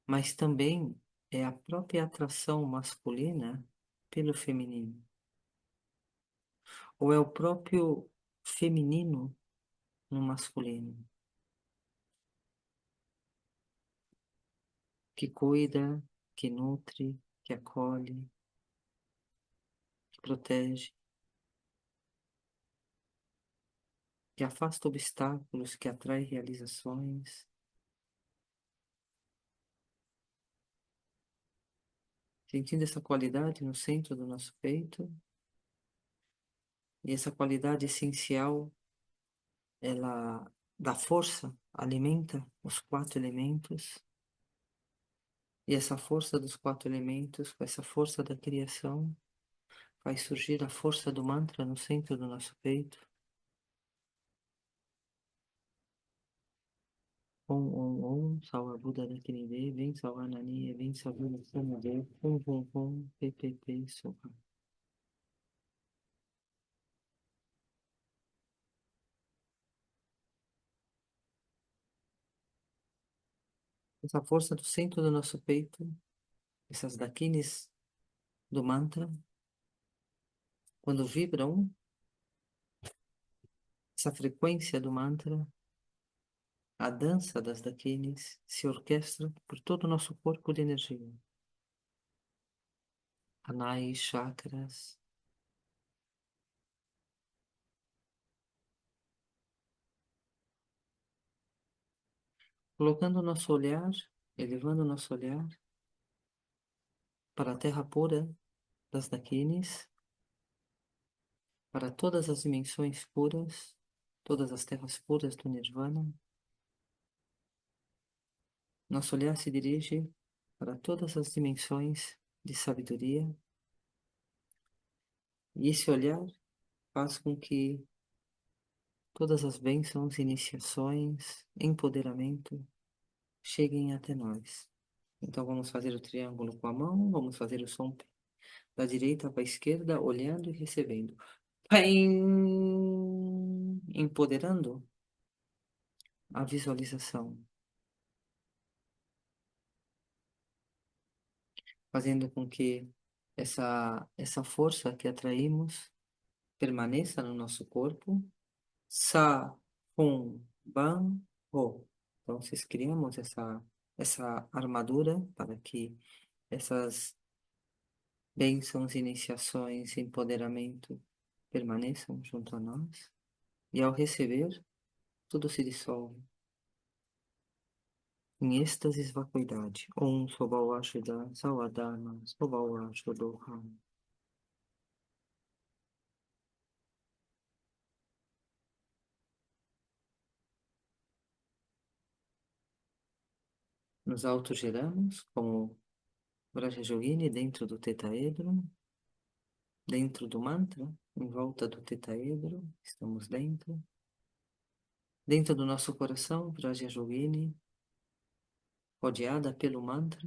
mas também é a própria atração masculina pelo feminino, ou é o próprio feminino no masculino, que cuida, que nutre, que acolhe, protege, que afasta obstáculos, que atrai realizações. Sentindo essa qualidade no centro do nosso peito. E essa qualidade essencial, ela dá força, alimenta os 4 elementos. E essa força dos 4 elementos, com essa força da criação, faz surgir a força do mantra no centro do nosso peito. Om, salva Buda Dakinide, vem salvar Nani, vem salvar Sanade, PPP, Soha. Essa força do centro do nosso peito, essas dakinis do mantra, quando vibram, essa frequência do mantra, a dança das dakinis se orquestra por todo o nosso corpo de energia. Anais, chakras, colocando o nosso olhar, elevando o nosso olhar para a terra pura das dakinis, para todas as dimensões puras, todas as terras puras do Nirvana. Nosso olhar se dirige para todas as dimensões de sabedoria, e esse olhar faz com que todas as bênçãos, iniciações, empoderamento cheguem até nós. Então vamos fazer o triângulo com a mão, vamos fazer o som da direita para a esquerda, olhando e recebendo. Paim! Empoderando a visualização, fazendo com que essa força que atraímos permaneça no nosso corpo. Sa, Hum, Ban, Ho. Então, vocês criamos essa armadura para que essas bênçãos, iniciações, empoderamento permaneçam junto a nós. E ao receber, tudo se dissolve em êxtase e vacuidade. Om Sobhau Ashuda, Sawadharma, Sobhau Ashudoham. Nos autogeramos como Vrajayogini dentro do tetaedro, dentro do mantra, em volta do tetaedro, estamos dentro. Dentro do nosso coração, Vrajayogini, rodeada pelo mantra.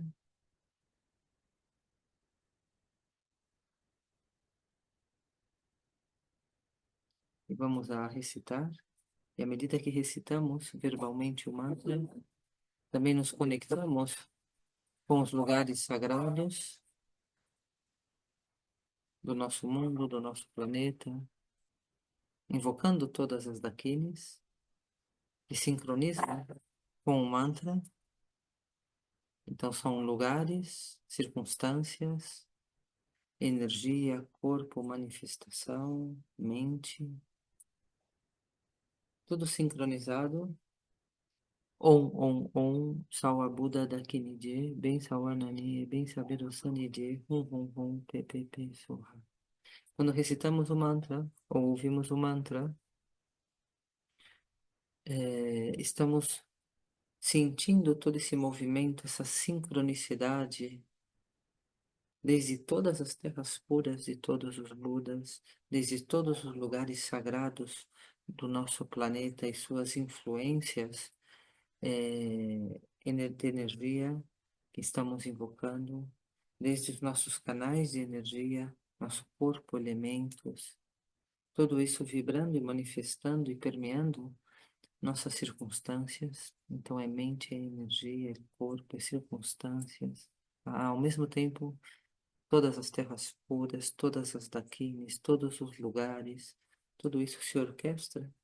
E vamos a recitar. E à medida que recitamos verbalmente o mantra, também nos conectamos com os lugares sagrados do nosso mundo, do nosso planeta, invocando todas as dakinis e sincronizam com o mantra. Então são lugares, circunstâncias, energia, corpo, manifestação, mente, tudo sincronizado. Salva Buda Dakinide, bem Sawanani, bem saber o Sanide, PPP, Soha. Quando recitamos o mantra, ou ouvimos o mantra, estamos sentindo todo esse movimento, essa sincronicidade, desde todas as terras puras de todos os Budas, desde todos os lugares sagrados do nosso planeta e suas influências de energia que estamos invocando, desde os nossos canais de energia, nosso corpo, elementos, tudo isso vibrando e manifestando e permeando nossas circunstâncias. Então é mente, é energia, é corpo, é circunstâncias. Ao mesmo tempo, todas as terras puras, todas as dakinis, todos os lugares, tudo isso se orquestra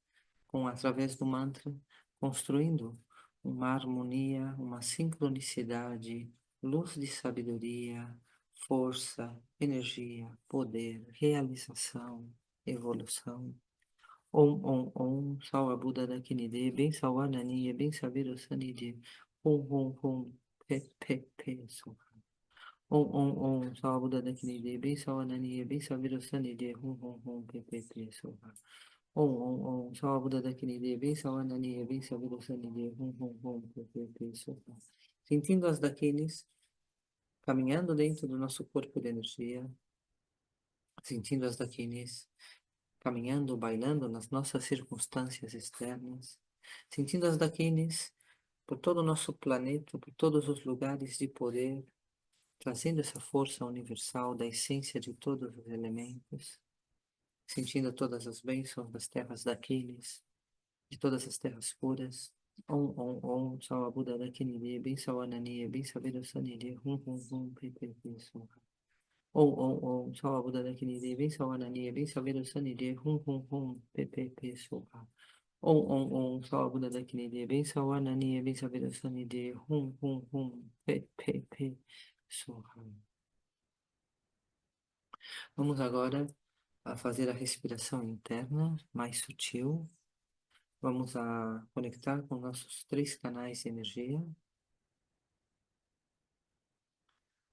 através do mantra, construindo uma harmonia, uma sincronicidade, luz de sabedoria, força, energia, poder, realização, evolução. Om, Salva Buda Dakinide, bem salva Nani, bem saber o Sanide. Om, Pe, Soha. Om, Salva Buda Dakinide, bem salva Nani, bem saber o Sanide. Pe, Soha. Om, Salva Buda Dakinide, bem salva Nani, bem saber o Sanide. Pe, Soha. Sentindo as daqueles caminhando dentro do nosso corpo de energia, sentindo as daqueles caminhando, bailando nas nossas circunstâncias externas, sentindo as daqueles por todo o nosso planeta, por todos os lugares de poder, trazendo essa força universal da essência de todos os elementos, sentindo todas as bênçãos das terras daqueles, de todas as terras puras. Om, Salva Buda Dakinide, bem Sawanani, bem Saber Sanide, Pe, Soha. Om, Salva Buda Dakinide, bem Sawanani, bem Saber Sanide, Pe, Soha. Om, Salva Buda Dakinide, bem Sawanani, bem Saber Sanide, Pe, Soha. Vamos agora a fazer a respiração interna mais sutil. Vamos a conectar com nossos 3 canais de energia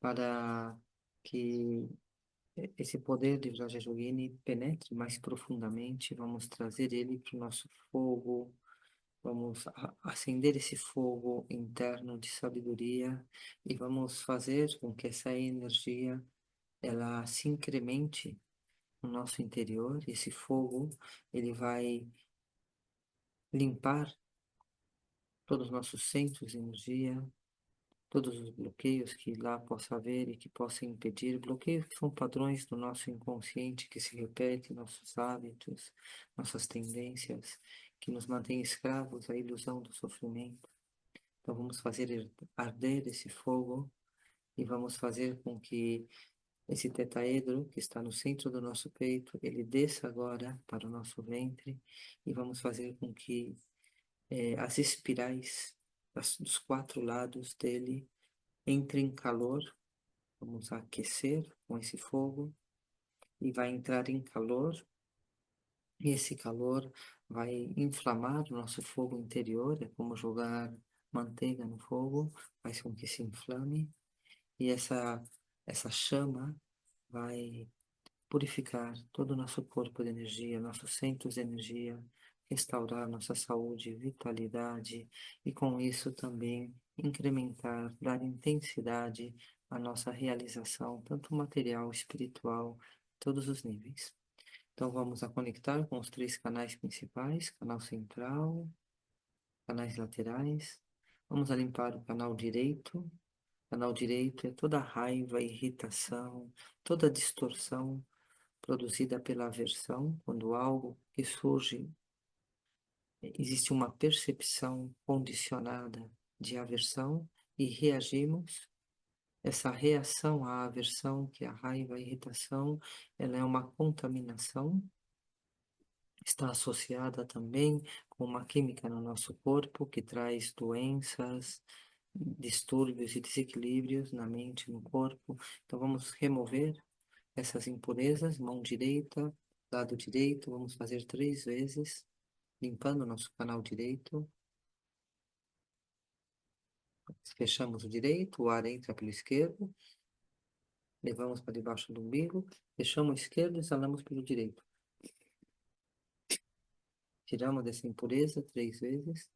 para que esse poder de Vajrayogini penetre mais profundamente. Vamos trazer ele para o nosso fogo. Vamos acender esse fogo interno de sabedoria e vamos fazer com que essa energia ela se incremente no nosso interior. Esse fogo ele vai limpar todos os nossos centros de energia, todos os bloqueios que lá possa haver e que possa impedir, bloqueios que são padrões do nosso inconsciente que se repetem, nossos hábitos, nossas tendências, que nos mantêm escravos à ilusão do sofrimento. Então vamos fazer arder esse fogo e vamos fazer com que esse tetaedro que está no centro do nosso peito, ele desça agora para o nosso ventre e vamos fazer com que as espirais dos 4 lados dele entrem em calor. Vamos aquecer com esse fogo e vai entrar em calor. E esse calor vai inflamar o nosso fogo interior, é como jogar manteiga no fogo, faz com que se inflame. E essa chama vai purificar todo o nosso corpo de energia, nossos centros de energia, restaurar nossa saúde, vitalidade e com isso também incrementar, dar intensidade à nossa realização, tanto material, espiritual, todos os níveis. Então vamos a conectar com os 3 canais principais, canal central, canais laterais. Vamos a limpar o canal direito. Canal direito é toda a raiva, irritação, toda a distorção produzida pela aversão, quando algo que surge, existe uma percepção condicionada de aversão e reagimos. Essa reação à aversão, que é a raiva, a irritação, ela é uma contaminação, está associada também com uma química no nosso corpo que traz doenças, distúrbios e desequilíbrios na mente e no corpo. Então vamos remover essas impurezas, mão direita, lado direito, vamos fazer 3 vezes, limpando o nosso canal direito. Fechamos o direito, o ar entra pelo esquerdo, levamos para debaixo do umbigo, fechamos o esquerdo, exalamos pelo direito. Tiramos dessa impureza 3 vezes.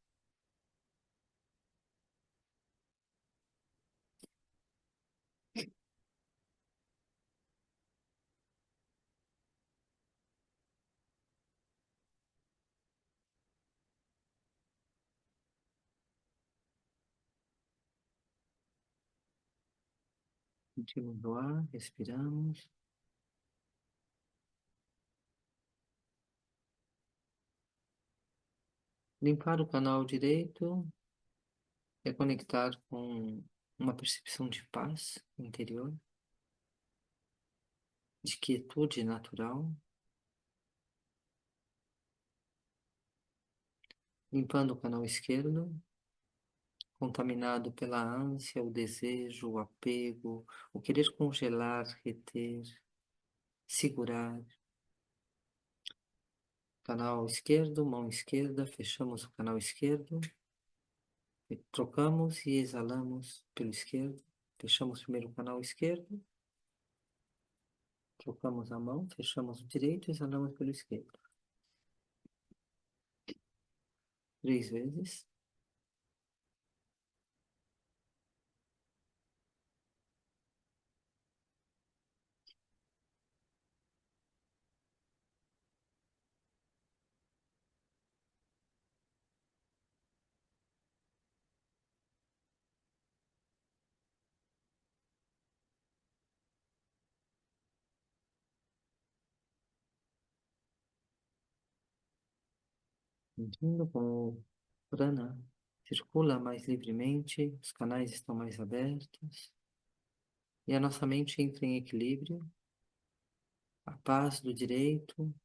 Sentimos o ar, respiramos. Limpar o canal direito é conectar com uma percepção de paz interior, de quietude natural. Limpando o canal esquerdo, contaminado pela ânsia, o desejo, o apego, o querer congelar, reter, segurar. Canal esquerdo, mão esquerda, fechamos o canal esquerdo, e trocamos e exalamos pelo esquerdo. Fechamos primeiro o canal esquerdo, trocamos a mão, fechamos o direito e exalamos pelo esquerdo. 3 vezes. Sentindo como o prana circula mais livremente, os canais estão mais abertos e a nossa mente entra em equilíbrio, a paz do direito,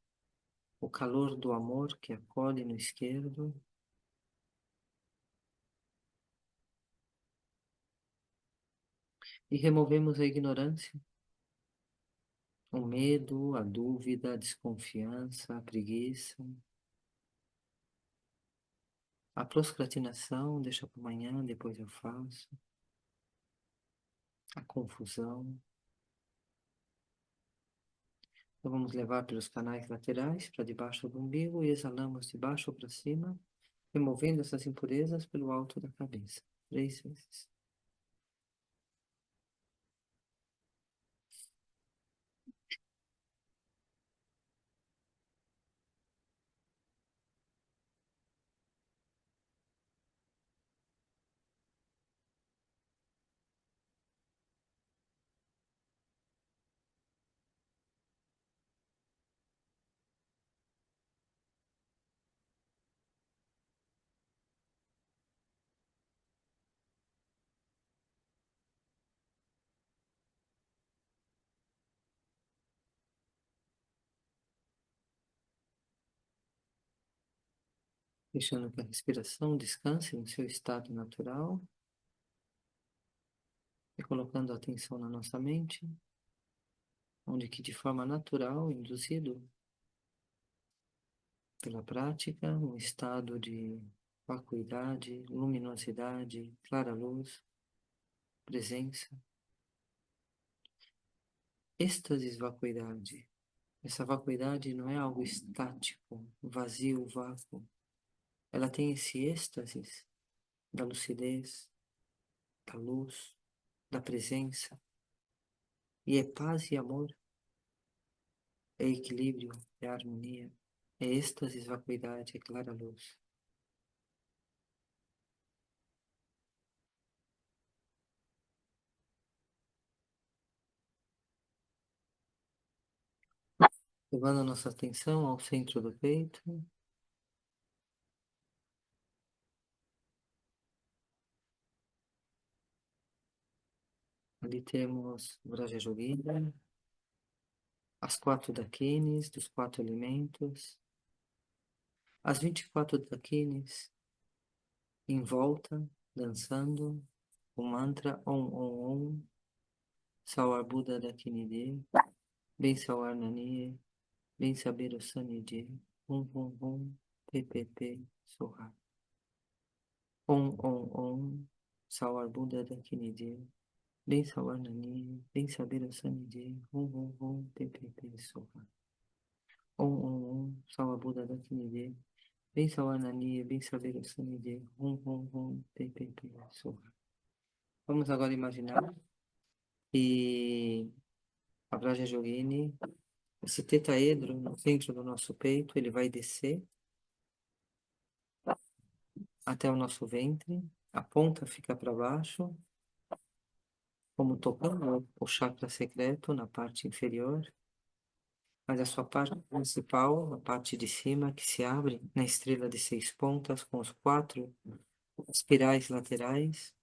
o calor do amor que acolhe no esquerdo. E removemos a ignorância, o medo, a dúvida, a desconfiança, a preguiça, a procrastinação, deixa para amanhã, depois eu faço, a confusão. Então vamos levar pelos canais laterais para debaixo do umbigo e exalamos de baixo para cima, removendo essas impurezas pelo alto da cabeça. 3 vezes. Deixando que a respiração descanse no seu estado natural e colocando a atenção na nossa mente, onde que de forma natural, induzido pela prática, um estado de vacuidade, luminosidade, clara luz, presença, êxtase, vacuidade. Essa vacuidade não é algo estático, vazio, vácuo. Ela tem esse êxtase da lucidez, da luz, da presença. E é paz e amor, é equilíbrio, é harmonia, é êxtase, vacuidade, é clara luz. Levando a nossa atenção ao centro do peito. Ali temos Vrajayogini, as 4 dakinis dos 4 elementos, as 24 dakinis em volta, dançando o mantra Om Om Om, Sawar Buddha Dakini, Ben Sawar Nani, Ben Saber o Sanidi, Hum Hum Hum, PPP Soha. Om Om Om, Sawar Buddha Dakini, Ben Sawar Nani, Ben Saber o Sanidi, Hum Hum Hum, PPP Soha. Om Om Om, Salva Buda Dakinide, bem Sawanani, bem saber o Sanide, Hum Hum Hum, PPP, Soha. Vamos agora imaginar que a Vraja Yogini, esse tetaedro no centro do nosso peito, ele vai descer até o nosso ventre, a ponta fica para baixo, como tocando o chakra secreto na parte inferior, mas a sua parte principal, a parte de cima, que se abre na estrela de 6 pontas, com os 4 espirais laterais,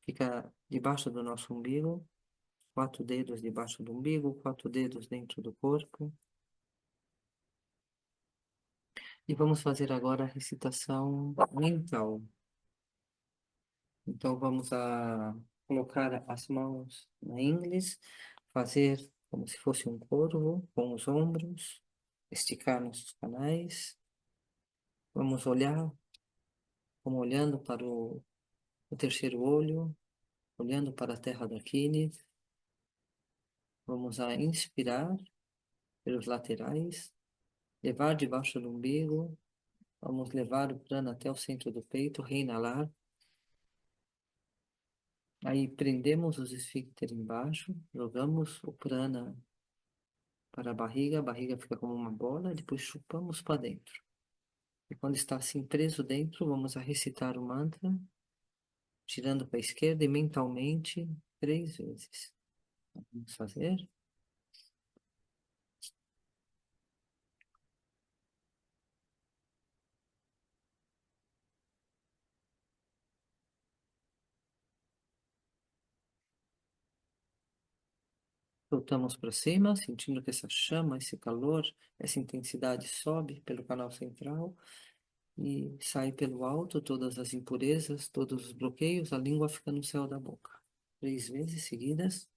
fica debaixo do nosso umbigo, 4 dedos debaixo do umbigo, 4 dedos dentro do corpo. E vamos fazer agora a recitação mental. Então vamos a colocar as mãos na inglês, fazer como se fosse um corvo com os ombros, esticar nossos canais. Vamos olhar, como olhando para o terceiro olho, olhando para a terra da Kine. Vamos a inspirar pelos laterais, levar debaixo do umbigo. Vamos levar o prana até o centro do peito, reinalar. Aí prendemos os esfíncteres embaixo, jogamos o prana para a barriga fica como uma bola, depois chupamos para dentro. E quando está assim preso dentro, vamos a recitar o mantra, tirando para a esquerda e mentalmente 3 vezes. Vamos fazer. Soltamos para cima, sentindo que essa chama, esse calor, essa intensidade sobe pelo canal central e sai pelo alto todas as impurezas, todos os bloqueios, a língua fica no céu da boca. 3 vezes seguidas.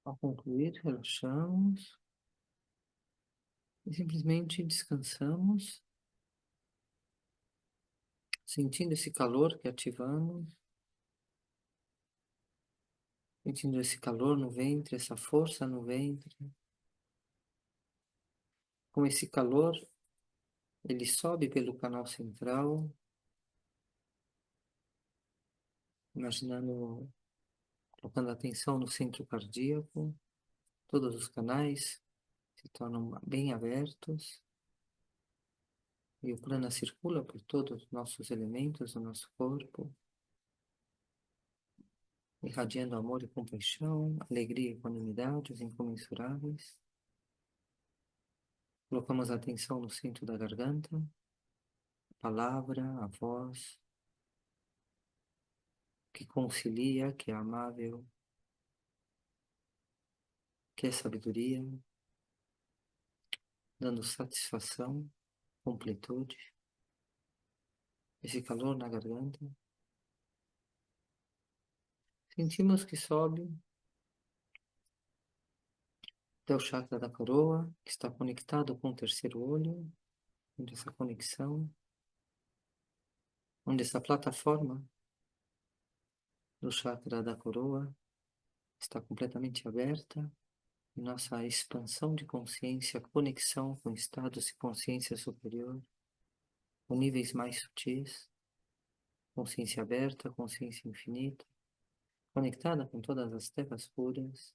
Ao concluir, relaxamos e simplesmente descansamos, sentindo esse calor que ativamos, sentindo esse calor no ventre, essa força no ventre. Com esse calor, ele sobe pelo canal central, imaginando, colocando atenção no centro cardíaco, todos os canais se tornam bem abertos e o prana circula por todos os nossos elementos do nosso corpo, irradiando amor e compaixão, alegria e equanimidade, os incomensuráveis. Colocamos a atenção no centro da garganta, a palavra, a voz, que concilia, que é amável, que é sabedoria, dando satisfação, completude, esse calor na garganta. Sentimos que sobe até o chakra da coroa, que está conectado com o terceiro olho, onde essa conexão, onde essa plataforma do chakra da coroa está completamente aberta, e nossa expansão de consciência, conexão com estados de consciência superior, com níveis mais sutis, consciência aberta, consciência infinita, conectada com todas as terras puras,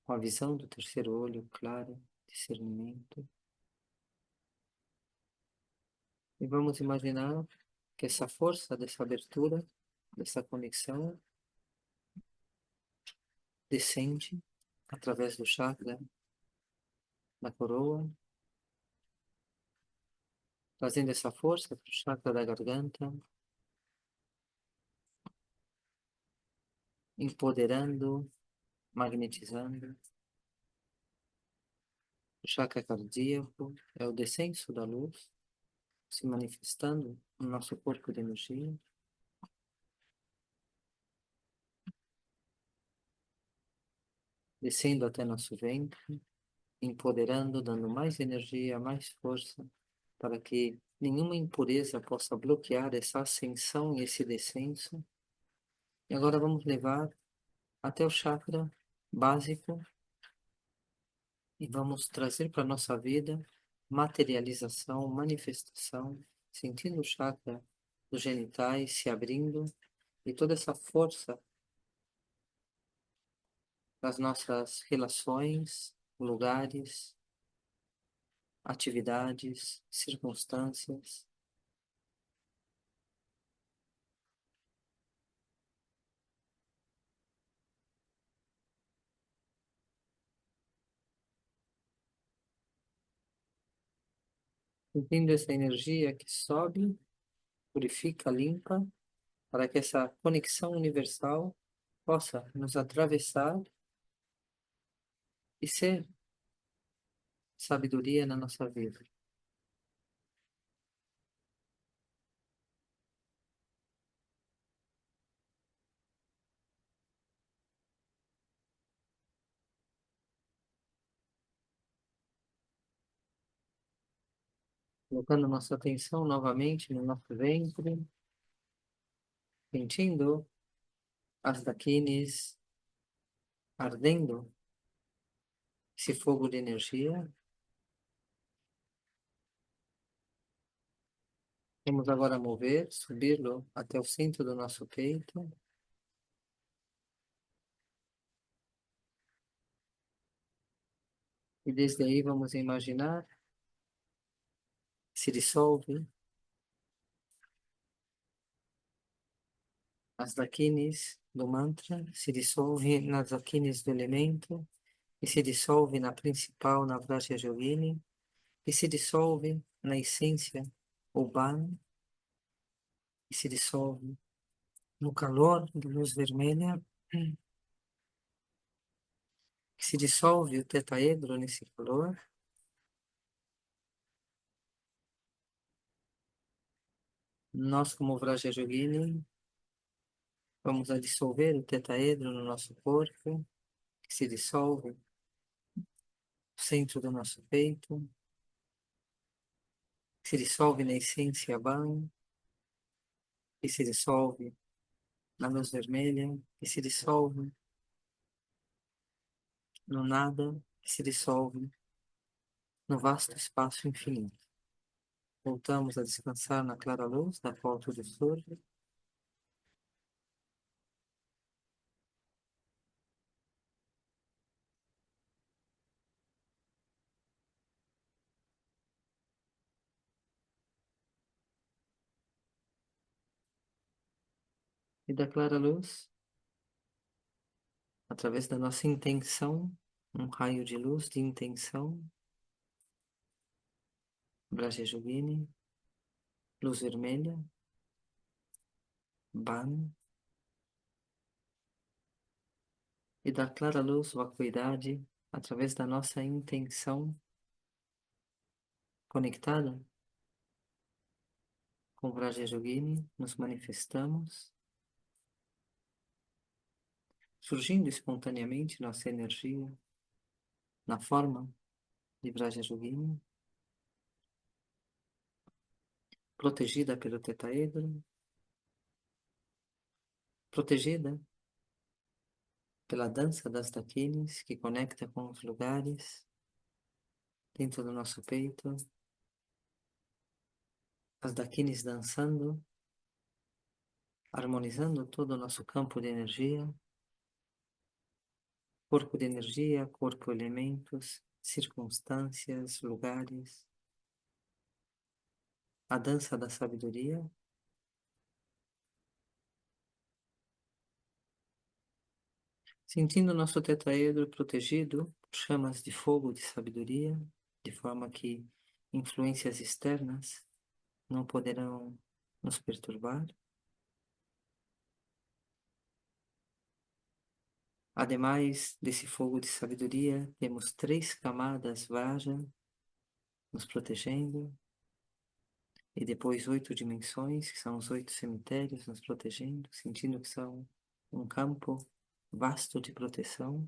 com a visão do terceiro olho claro, discernimento. E vamos imaginar que essa força dessa abertura, dessa conexão, descende através do chakra da coroa, trazendo essa força para o chakra da garganta, empoderando, magnetizando. O chakra cardíaco é o descenso da luz, se manifestando no nosso corpo de energia. Descendo até nosso ventre, empoderando, dando mais energia, mais força, para que nenhuma impureza possa bloquear essa ascensão e esse descenso. E agora vamos levar até o chakra básico, E vamos trazer para a nossa vida materialização, manifestação, sentindo o chakra dos genitais se abrindo e toda essa força das nossas relações, lugares, atividades, circunstâncias. Sentindo essa energia que sobe, purifica, limpa, para que essa conexão universal possa nos atravessar e ser sabedoria na nossa vida. Colocando nossa atenção novamente no nosso ventre, sentindo as daquines ardendo, esse fogo de energia. Vamos agora mover, subi-lo até o centro do nosso peito. E desde aí vamos imaginar se dissolve as daquines do mantra, se dissolve nas daquines do elemento, e se dissolve na principal, na Vrajya Yogini, e se dissolve na essência, o Ban, e se dissolve no calor da luz vermelha, que se dissolve o tetaedro nesse calor. Nós, como Vrajya Yogini, vamos a dissolver o tetaedro no nosso corpo, que se dissolve no centro do nosso peito, que se dissolve na essência Ban, que se dissolve na luz vermelha, que se dissolve no nada, que se dissolve no vasto espaço infinito. Voltamos a descansar na clara luz da qual tudo surge. E da clara luz, através da nossa intenção, um raio de luz de intenção, Vrajya Yogini, luz vermelha, Ban, e da clara luz, vacuidade, através da nossa intenção conectada com Vrajya Yogini, nos manifestamos, surgindo espontaneamente nossa energia na forma de Vrajya Yogini, protegida pelo tetaedro, protegida pela dança das daquines que conecta com os lugares dentro do nosso peito, as daquines dançando, harmonizando todo o nosso campo de energia, corpo de energia, corpo elementos, circunstâncias, lugares, a dança da sabedoria, sentindo nosso tetraedro protegido por chamas de fogo de sabedoria, de forma que influências externas não poderão nos perturbar. Ademais desse fogo de sabedoria, temos 3 camadas Vaja nos protegendo, e depois 8 dimensões, que são os 8 cemitérios nos protegendo, sentindo que são um campo vasto de proteção,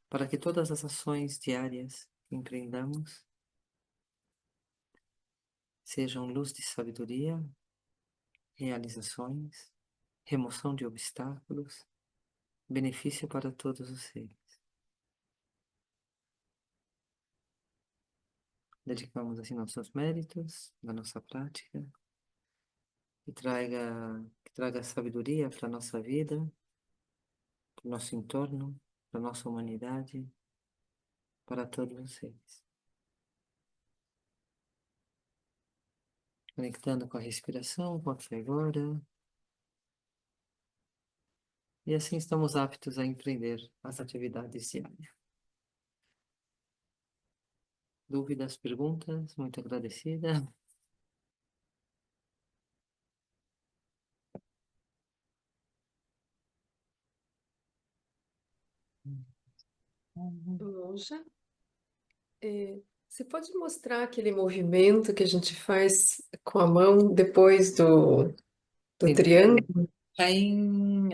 para que todas as ações diárias que empreendamos sejam luz de sabedoria, realizações, remoção de obstáculos, benefício para todos os seres. dedicamos assim nossos méritos da nossa prática, que traga sabedoria para a nossa vida, para o nosso entorno, para a nossa humanidade, para todos vocês. Conectando com a respiração, com aqui e agora. E assim estamos aptos a empreender as atividades diárias. Dúvidas, perguntas? Muito agradecida. Monja, você pode mostrar aquele movimento que a gente faz com a mão depois do triângulo?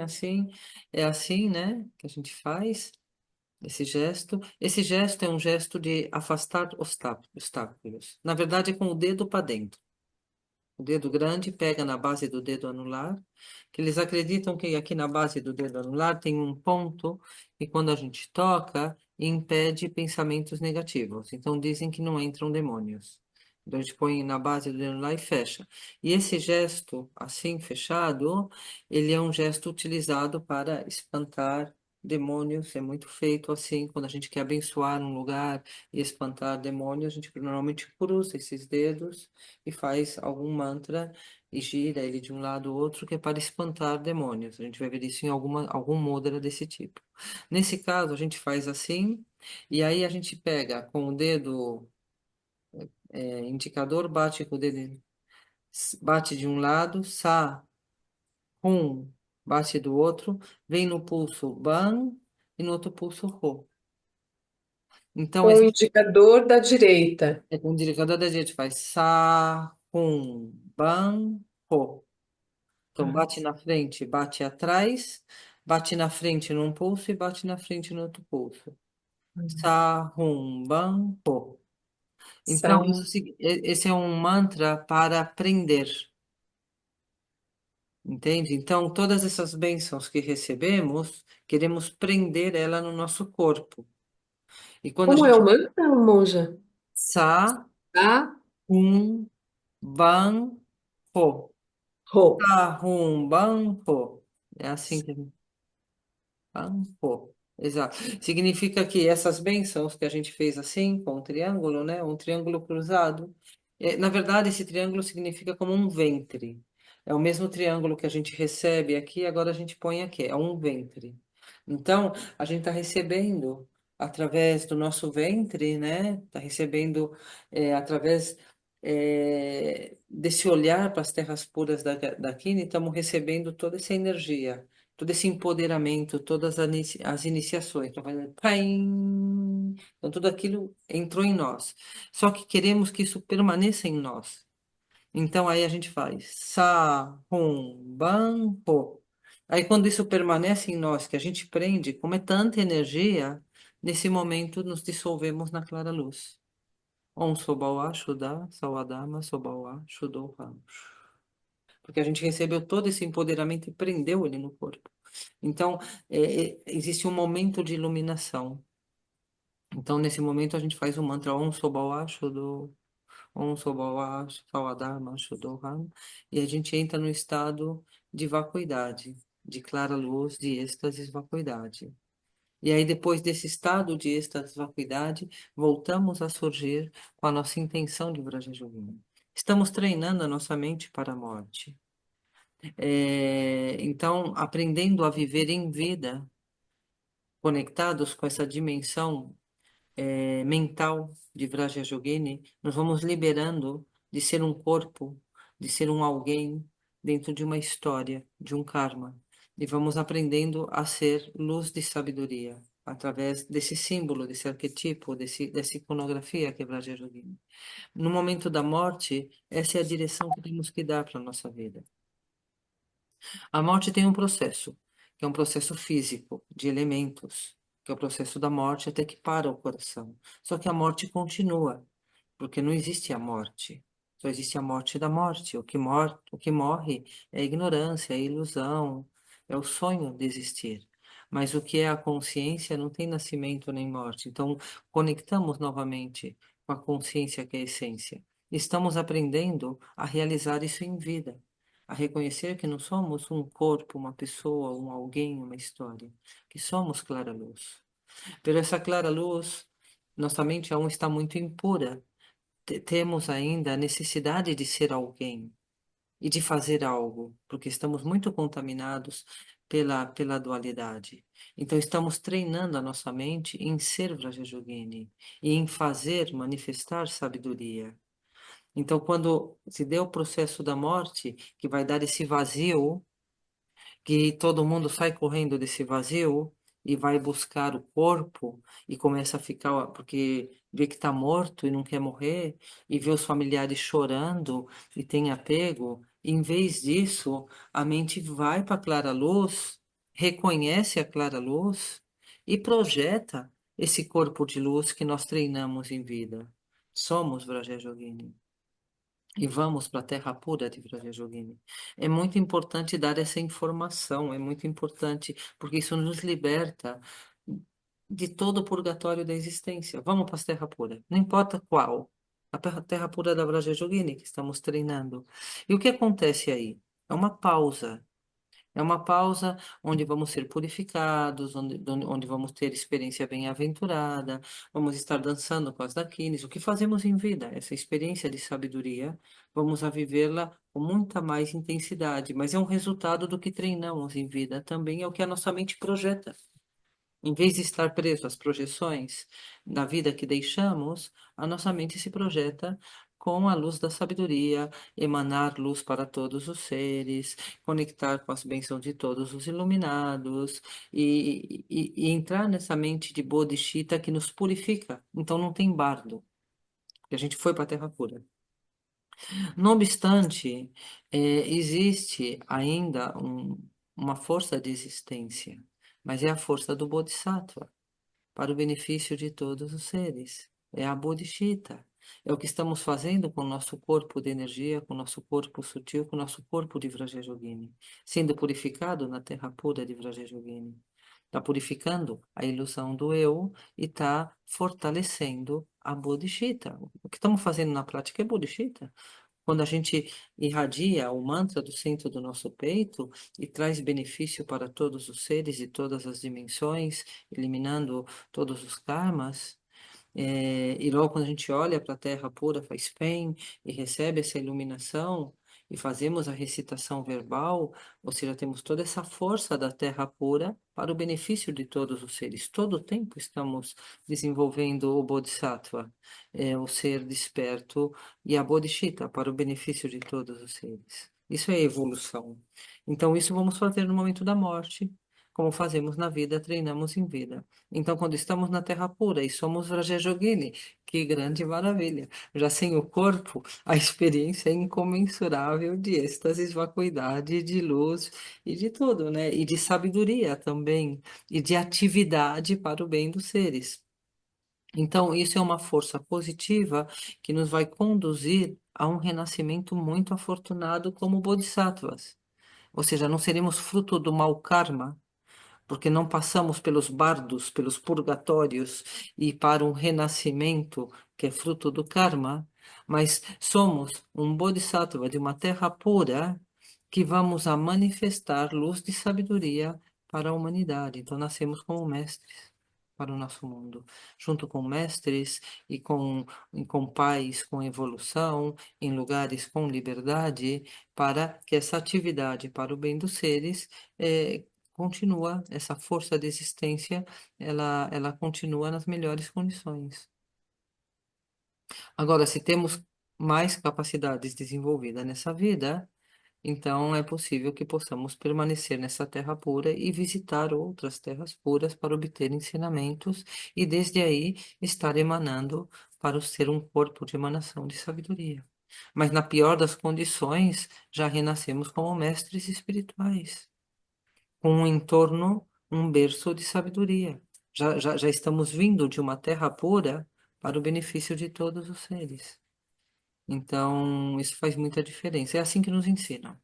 Assim, é assim, né, que a gente faz esse gesto. Esse gesto é um gesto de afastar obstáculos. Na verdade, é com o dedo para dentro. O dedo grande pega na base do dedo anular, que eles acreditam que aqui na base do dedo anular tem um ponto e quando a gente toca, impede pensamentos negativos. Então dizem que não entram demônios. Então a gente põe na base do dedo anular e fecha. E esse gesto, assim fechado, ele é um gesto utilizado para espantar demônios. É muito feito assim, quando a gente quer abençoar um lugar e espantar demônios, a gente normalmente cruza esses dedos e faz algum mantra e gira ele de um lado ao outro, que é para espantar demônios. A gente vai ver isso em algum mudra desse tipo. Nesse caso, a gente faz assim, e aí a gente pega com o dedo indicador, bate com o dedo, bate de um lado, sa, rum, bate do outro, vem no pulso ban e no outro pulso ro. Então, Com o indicador da direita. com o indicador da gente faz sa, rum, ban, ro. Então, Ah, bate na frente, bate atrás, bate na frente num pulso e bate na frente no outro pulso. Sa, hum, bam, po. Então, sa- esse é um mantra para prender, entende? Então, todas essas bênçãos que recebemos, queremos prender ela no nosso corpo. E quando a Como é o gente mantra, monja? sa, Sa, hum, bam, po. ro. Sa, hum, bam, po. É assim que Pô, exato. Significa que essas bênçãos que a gente fez assim, com um triângulo, né? Um triângulo cruzado. Na verdade, esse triângulo significa como um ventre. É o mesmo triângulo que a gente recebe aqui, agora a gente põe aqui, é um ventre. Então, a gente está recebendo através do nosso ventre, né? Está recebendo através desse olhar para as terras puras daqui, e estamos recebendo toda essa energia todo esse empoderamento, todas as iniciações. Então, fazendo paim. Então, tudo aquilo entrou em nós. Só que queremos que isso permaneça em nós. Então, aí a gente faz sa, hum, ban, po. Aí, quando isso permanece em nós, que a gente prende, como é tanta energia, nesse momento nos dissolvemos na clara luz. Om Sobawa Shuddha Sawadama Sobawa Shuddho Ham. Porque a gente recebeu todo esse empoderamento e prendeu ele no corpo. Então, existe um momento de iluminação. Então, nesse momento, a gente faz o mantra Om Sobawa Shuddho, Om Sobawa Sawadharma Shuddho Ham, e a gente entra no estado de vacuidade, de clara luz, de êxtase, vacuidade. E aí, depois desse estado de êxtase, vacuidade, voltamos a surgir com a nossa intenção de Vrajajogini. Estamos treinando a nossa mente para a morte. Então, aprendendo a viver em vida, conectados com essa dimensão mental de Vrajayogini, nós vamos liberando de ser um corpo, de ser um alguém dentro de uma história, de um karma. E vamos aprendendo a ser luz de sabedoria, através desse símbolo, desse arquetipo, dessa iconografia que é Vrajayogini. No momento da morte, essa é a direção que temos que dar para a nossa vida. A morte tem um processo, que é um processo físico, de elementos, que é o processo da morte até que para o coração. Só que a morte continua, porque não existe a morte. Só existe a morte da morte. O que morre é a ignorância, é a ilusão, é o sonho de existir. Mas o que é a consciência não tem nascimento nem morte. Então, conectamos novamente com a consciência que é a essência. Estamos aprendendo a realizar isso em vida, a reconhecer que não somos um corpo, uma pessoa, um alguém, uma história, que somos clara luz. Pero essa clara luz, nossa mente aún está muito impura. Temos ainda a necessidade de ser alguém e de fazer algo, porque estamos muito contaminados pela dualidade. Então, estamos treinando a nossa mente em ser Vrajayogini e em fazer, manifestar sabedoria. Então, quando se der o processo da morte, que vai dar esse vazio, que todo mundo sai correndo desse vazio e vai buscar o corpo e começa a ficar, porque vê que está morto e não quer morrer, e vê os familiares chorando e tem apego. Em vez disso, a mente vai para a clara luz, reconhece a clara luz e projeta esse corpo de luz que nós treinamos em vida. Somos Vrajayogini. E vamos para a terra pura de Vrajayogini. É muito importante dar essa informação, é muito importante, porque isso nos liberta de todo o purgatório da existência. Vamos para a terra pura, não importa qual. A terra pura da Vrajayogini que estamos treinando. E o que acontece aí? É uma pausa. É uma pausa onde vamos ser purificados, onde vamos ter experiência bem-aventurada, vamos estar dançando com as daquines, o que fazemos em vida, essa experiência de sabedoria, vamos a vivê-la com muita mais intensidade, mas é um resultado do que treinamos em vida, também é o que a nossa mente projeta. Em vez de estar preso às projeções da vida que deixamos, a nossa mente se projeta com a luz da sabedoria, emanar luz para todos os seres, conectar com as bênçãos de todos os iluminados e entrar nessa mente de Bodhisattva que nos purifica. Então não tem bardo, porque a gente foi para a Terra pura. Não obstante, existe ainda uma força de existência, mas é a força do Bodhisattva para o benefício de todos os seres. É a bodhicitta. É o que estamos fazendo com o nosso corpo de energia, com o nosso corpo sutil, com o nosso corpo de Vrajayogini, sendo purificado na terra pura de Vrajayogini. Está purificando a ilusão do eu e está fortalecendo a bodhicitta. O que estamos fazendo na prática é bodhicitta. Quando a gente irradia o mantra do centro do nosso peito e traz benefício para todos os seres e todas as dimensões, eliminando todos os karmas, e logo quando a gente olha para a Terra pura, faz bem e recebe essa iluminação e fazemos a recitação verbal, ou seja, temos toda essa força da Terra pura para o benefício de todos os seres. Todo o tempo estamos desenvolvendo o Bodhisattva, o ser desperto, e a Bodhicitta para o benefício de todos os seres. Isso é evolução. Então, isso vamos fazer no momento da morte. Como fazemos na vida, treinamos em vida. Então, quando estamos na terra pura e somos Vrajayogini, que grande maravilha! Já sem o corpo, a experiência é incomensurável de êxtase, vacuidade, de luz e de tudo, né? E de sabedoria também, e de atividade para o bem dos seres. Então, isso é uma força positiva que nos vai conduzir a um renascimento muito afortunado como bodhisattvas. Ou seja, não seremos fruto do mau karma, porque não passamos pelos bardos, pelos purgatórios e para um renascimento que é fruto do karma, mas somos um bodhisattva de uma terra pura que vamos a manifestar luz de sabedoria para a humanidade. Então nascemos como mestres para o nosso mundo, junto com mestres e com pais com evolução, em lugares com liberdade, para que essa atividade para o bem dos seres continua, essa força de existência, ela continua nas melhores condições. Agora, se temos mais capacidades desenvolvidas nessa vida, então é possível que possamos permanecer nessa terra pura e visitar outras terras puras para obter ensinamentos e desde aí estar emanando para ser um corpo de emanação de sabedoria. Mas na pior das condições, já renascemos como mestres espirituais com um entorno, um berço de sabedoria. Já estamos vindo de uma terra pura para o benefício de todos os seres. Então, isso faz muita diferença. É assim que nos ensinam.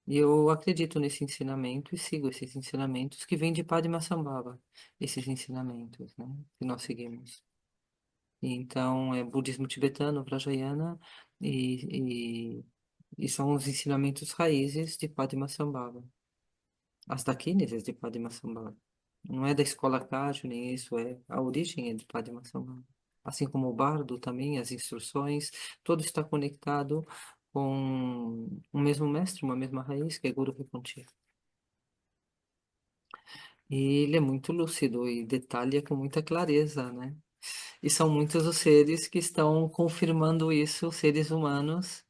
E eu acredito nesse ensinamento e sigo esses ensinamentos que vêm de Padmasambhava, esses ensinamentos, né, que nós seguimos. Então, é budismo tibetano, Vajrayana, e são os ensinamentos raízes de Padmasambhava. As Dakinis de Padmasambhava. Não é da escola Kagyu, nem isso, a origem é de Padmasambhava. Assim como o bardo também, as instruções, tudo está conectado com um mesmo mestre, uma mesma raiz, que é Guru Rinpoche. E ele é muito lúcido e detalha com muita clareza, né? E são muitos os seres que estão confirmando isso, seres humanos,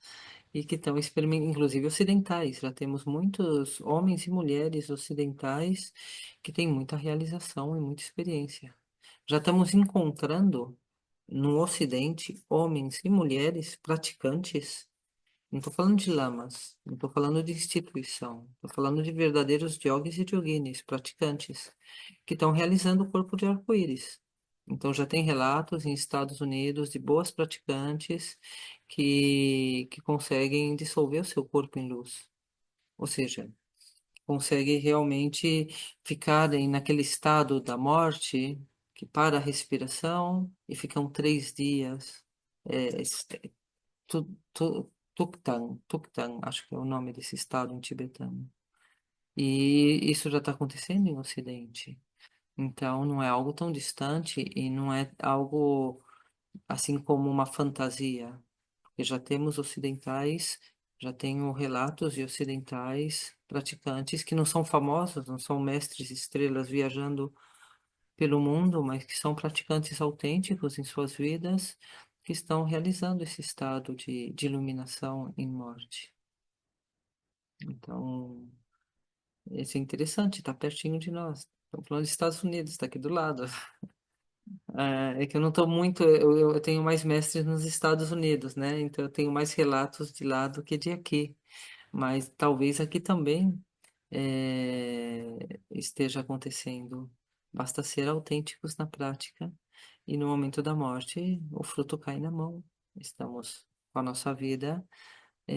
e que estão experimentando, inclusive ocidentais. Já temos muitos homens e mulheres ocidentais que têm muita realização e muita experiência. Já estamos encontrando no Ocidente homens e mulheres praticantes. Não estou falando de lamas, não estou falando de instituição, estou falando de verdadeiros yogis e yoginis, praticantes, que estão realizando o corpo de arco-íris. Então já tem relatos em Estados Unidos de boas praticantes que conseguem dissolver o seu corpo em luz. Ou seja, conseguem realmente ficarem naquele estado da morte, que para a respiração e ficam 3 dias. É, Tuktan, acho que é o nome desse estado em tibetano. E isso já está acontecendo em Ocidente. Então, não é algo tão distante e não é algo assim como uma fantasia. Porque já temos ocidentais, já tenho relatos de ocidentais praticantes que não são famosos, não são mestres estrelas viajando pelo mundo, mas que são praticantes autênticos em suas vidas, que estão realizando esse estado de iluminação em morte. Então, isso é interessante, está pertinho de nós. Estamos falando dos Estados Unidos, está aqui do lado. É que eu não estou muito, eu tenho mais mestres nos Estados Unidos, né? Então eu tenho mais relatos de lá do que de aqui. Mas talvez aqui também esteja acontecendo. Basta ser autênticos na prática e no momento da morte o fruto cai na mão. Estamos com a nossa vida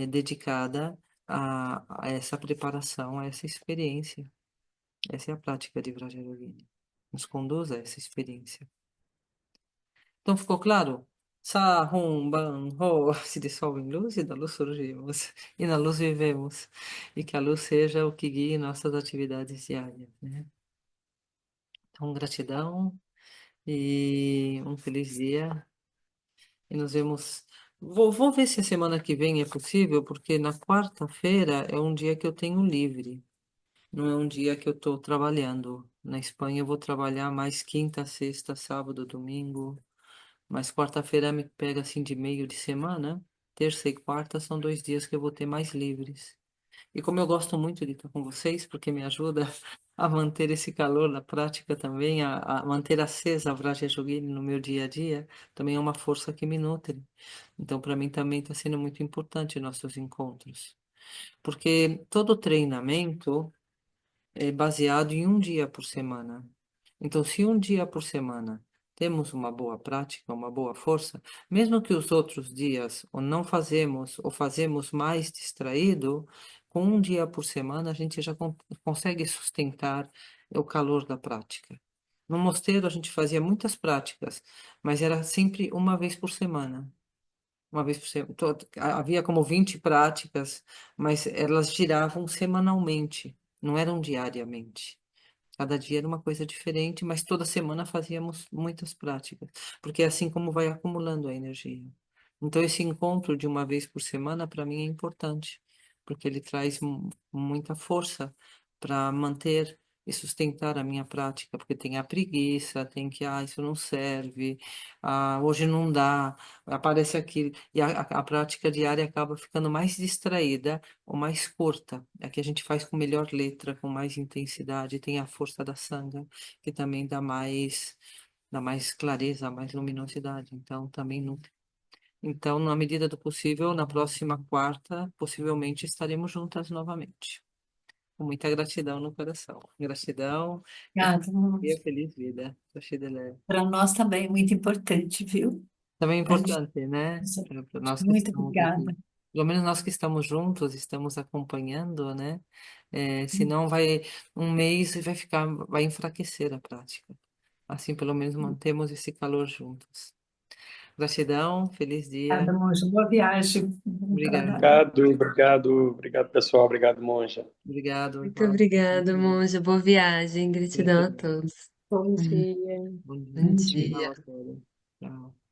dedicada a essa preparação, a essa experiência. Essa é a prática de Vrajayogini. Nos conduz a essa experiência. Então ficou claro? Sa, Hum, Ban, Ho se dissolve em luz e da luz surgimos. E na luz vivemos. E que a luz seja o que guie nossas atividades diárias, né? Então, gratidão e um feliz dia. E nos vemos. Vou ver se a semana que vem é possível, porque na quarta-feira é um dia que eu tenho livre. Não é um dia que eu estou trabalhando. Na Espanha eu vou trabalhar mais quinta, sexta, sábado, domingo. Mas quarta-feira me pega assim de meio de semana. Terça e quarta são 2 dias que eu vou ter mais livres. E como eu gosto muito de estar com vocês, porque me ajuda a manter esse calor na prática também, a manter acesa a Vraja Yogini no meu dia a dia, também é uma força que me nutre. Então, para mim também está sendo muito importante nossos encontros. Porque todo treinamento é baseado em um dia por semana. Então, se um dia por semana temos uma boa prática, uma boa força, mesmo que os outros dias ou não fazemos ou fazemos mais distraído, com um dia por semana a gente já consegue sustentar o calor da prática. No mosteiro a gente fazia muitas práticas, mas era sempre uma vez por semana. Uma vez por semana. Havia como 20 práticas, mas elas giravam semanalmente, não eram diariamente. Cada dia era uma coisa diferente, mas toda semana fazíamos muitas práticas, porque é assim como vai acumulando a energia. Então, esse encontro de uma vez por semana, para mim, é importante, porque ele traz muita força para manter e sustentar a minha prática, porque tem a preguiça, tem que, isso não serve, hoje não dá, aparece aquilo, e a prática diária acaba ficando mais distraída ou mais curta, a que a gente faz com melhor letra, com mais intensidade, tem a força da sanga, que também dá mais clareza, mais luminosidade, então também nutre. Então, na medida do possível, na próxima quarta, possivelmente estaremos juntas novamente. Com muita gratidão no coração. Gratidão Obrigada, e moça. a feliz vida. Para nós também é muito importante, viu? Também é A gente, importante, né? nossa, Para nós que muito estamos aqui. obrigada. Pelo menos nós que estamos juntos, estamos acompanhando, né? Senão um mês vai enfraquecer a prática. Assim, pelo menos mantemos esse calor juntos. Gratidão, feliz dia. Obrigada, monja. Boa viagem. Bom Obrigado. trabalho. Obrigado, pessoal. Obrigado, Monja. Obrigado, Muito Paulo. obrigada, monja. Boa viagem. Gratidão a Gratidão. todos. Bom dia. Bom Bom dia. dia. Tchau, Célia. Tchau.